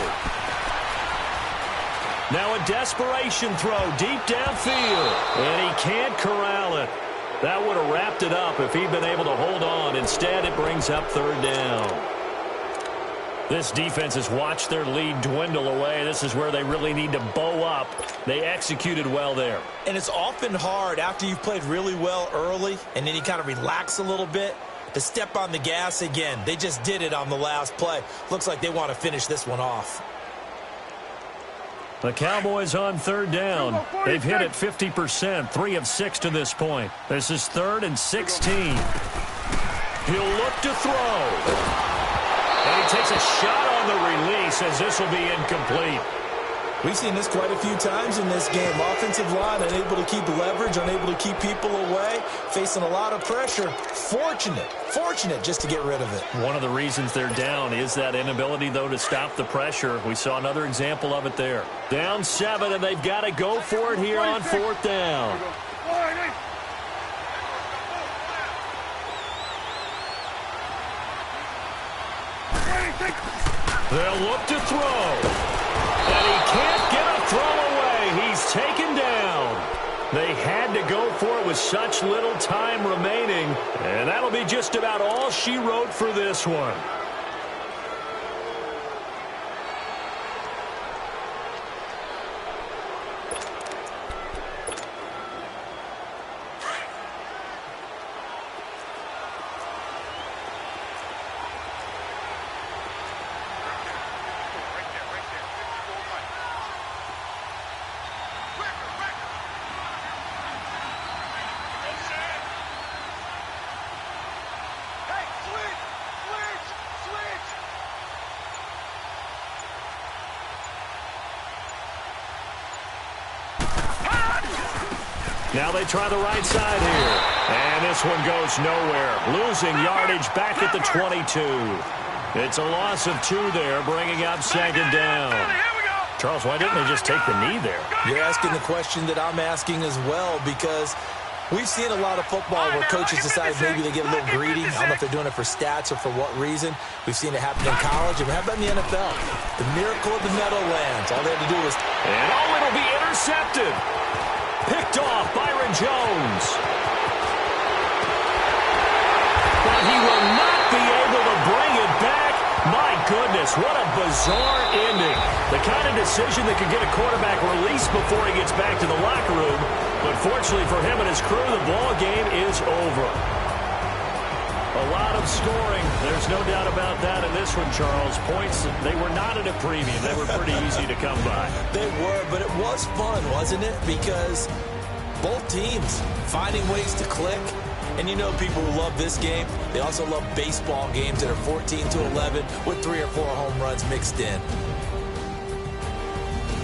Now a desperation throw deep downfield. And he can't corral it. That would have wrapped it up if he'd been able to hold on. Instead, it brings up third down. This defense has watched their lead dwindle away. This is where they really need to bow up. They executed well there. And it's often hard after you've played really well early and then you kind of relax a little bit to step on the gas again. They just did it on the last play. Looks like they want to finish this one off. The Cowboys on third down. They've hit it 50%, 3 of 6 to this point. This is 3rd and 16. He'll look to throw. And he takes a shot on the release as this will be incomplete. We've seen this quite a few times in this game. Offensive line unable to keep leverage, unable to keep people away, facing a lot of pressure. Fortunate just to get rid of it. One of the reasons they're down is that inability, though, to stop the pressure. We saw another example of it there. Down 7, and they've got to go for it here on fourth down. They'll look to throw. And he can't get a throw away. He's taken down. They had to go for it with such little time remaining. And that'll be just about all she wrote for this one. Now they try the right side here. And this one goes nowhere. Losing yardage back at the 22. It's a loss of 2 there, bringing up second down. Charles, why didn't they just take the knee there? You're asking the question that I'm asking as well, because we've seen a lot of football where coaches decide maybe they get a little greedy. I don't know if they're doing it for stats or for what reason. We've seen it happen in college, and we have it in the NFL. The miracle of the Meadowlands. All they had to do was... And it'll be intercepted. Picked off, Byron Jones. But he will not be able to bring it back. My goodness, what a bizarre ending. The kind of decision that could get a quarterback released before he gets back to the locker room. But fortunately for him and his crew, the ball game is over. A lot of scoring. There's no doubt about that in this one, Charles. Points, they were not at a premium. They were pretty easy to come by. They were, but it was fun, wasn't it? Because both teams finding ways to click. And you know people who love this game, they also love baseball games that are 14-11 with 3 or 4 home runs mixed in.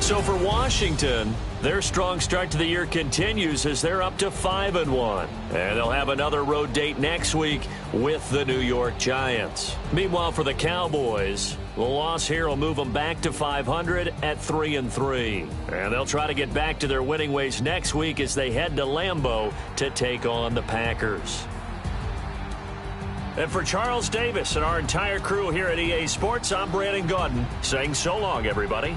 So for Washington, their strong start to the year continues as they're up to 5-1. And they'll have another road date next week with the New York Giants. Meanwhile, for the Cowboys, the loss here will move them back to 500 at 3-3. And they'll try to get back to their winning ways next week as they head to Lambeau to take on the Packers. And for Charles Davis and our entire crew here at EA Sports, I'm Brandon Gaudin saying so long, everybody.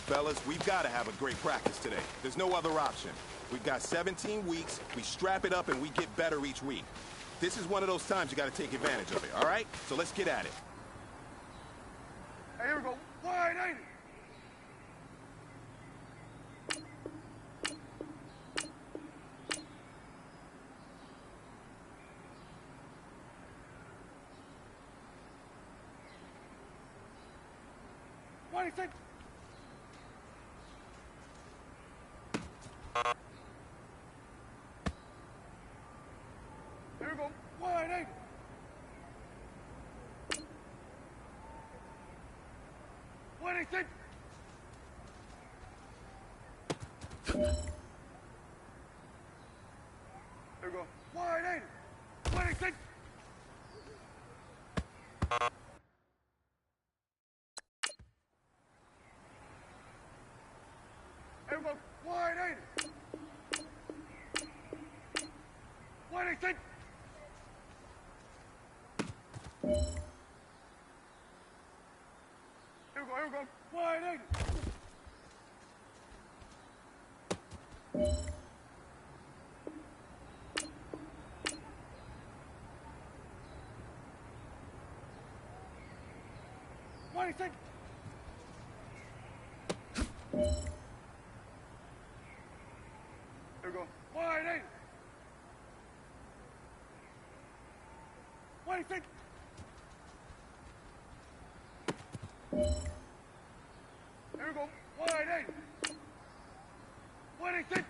Fellas, we've got to have a great practice today. There's no other option. We've got 17 weeks, we strap it up, and we get better each week. This is one of those times you got to take advantage of it, all right? So let's get at it. Hey, here we go. Wide, ain't it? What do you think? Here we go. Wide, ain't it? What do you think? Here we go. Wide, ain't it? What do you think? Here we go. Wide, ain't it? What do you think? Here we go. Wide, ain't it? What do you think? Here we go. Wide, ain't it? What do you think? go. Wide 8. 26.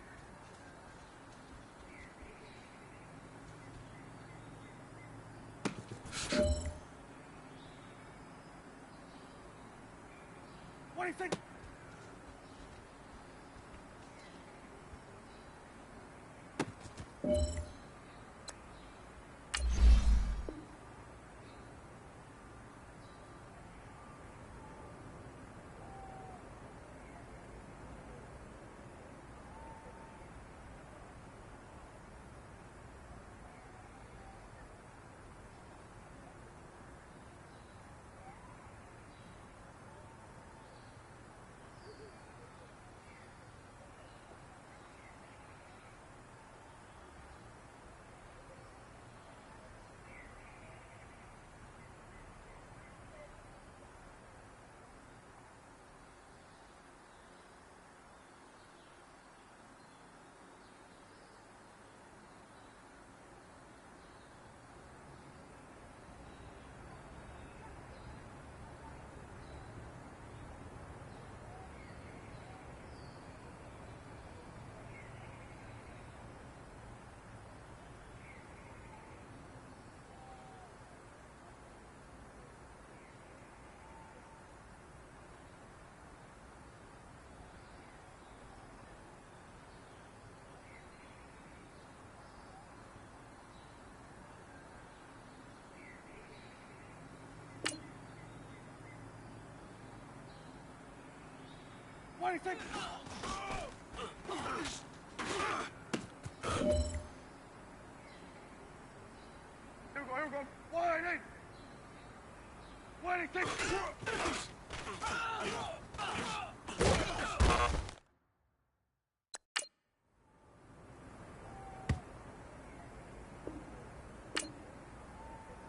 Here we go. Wide 8.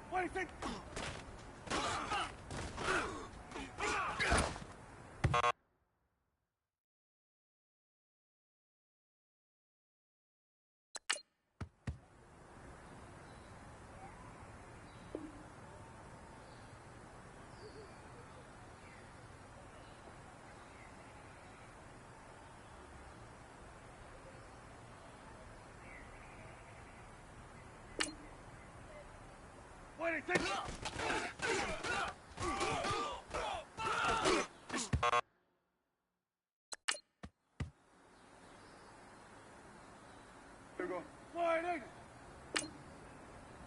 26. Here we go. Wide 8.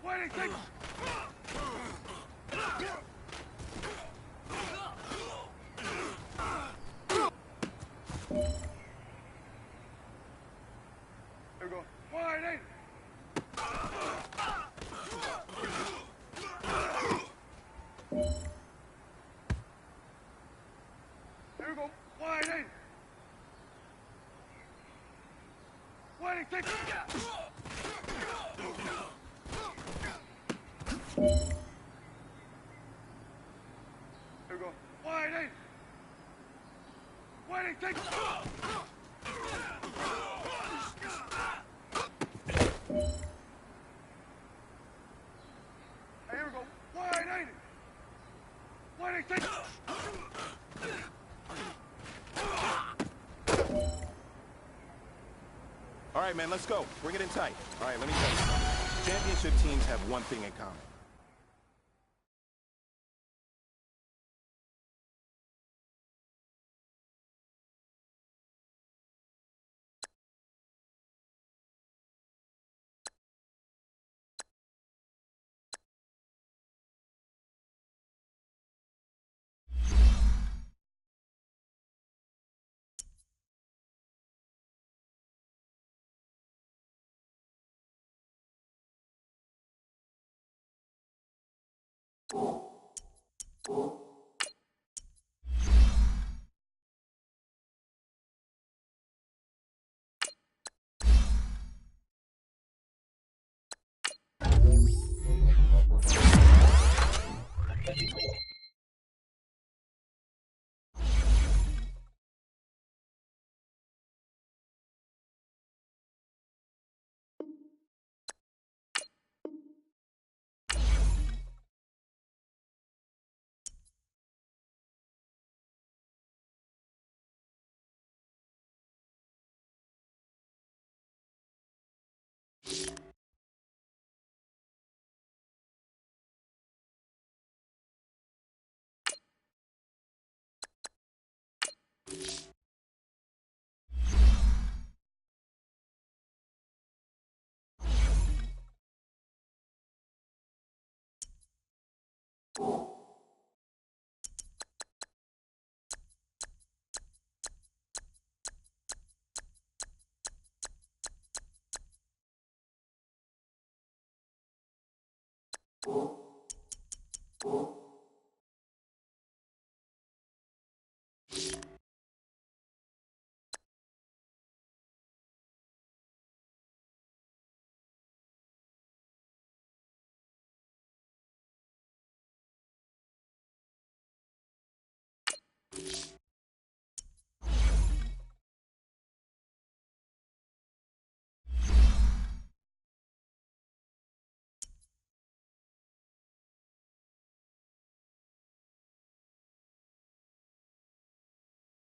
26. Here we go. Wide 8. Here we go. Wide 8. 26. Here we go. Wide 8. 26. Here we go. Wide 8. 26. All right, man, let's go. Bring it in tight. All right, let me tell you something. Championship teams have one thing in common. You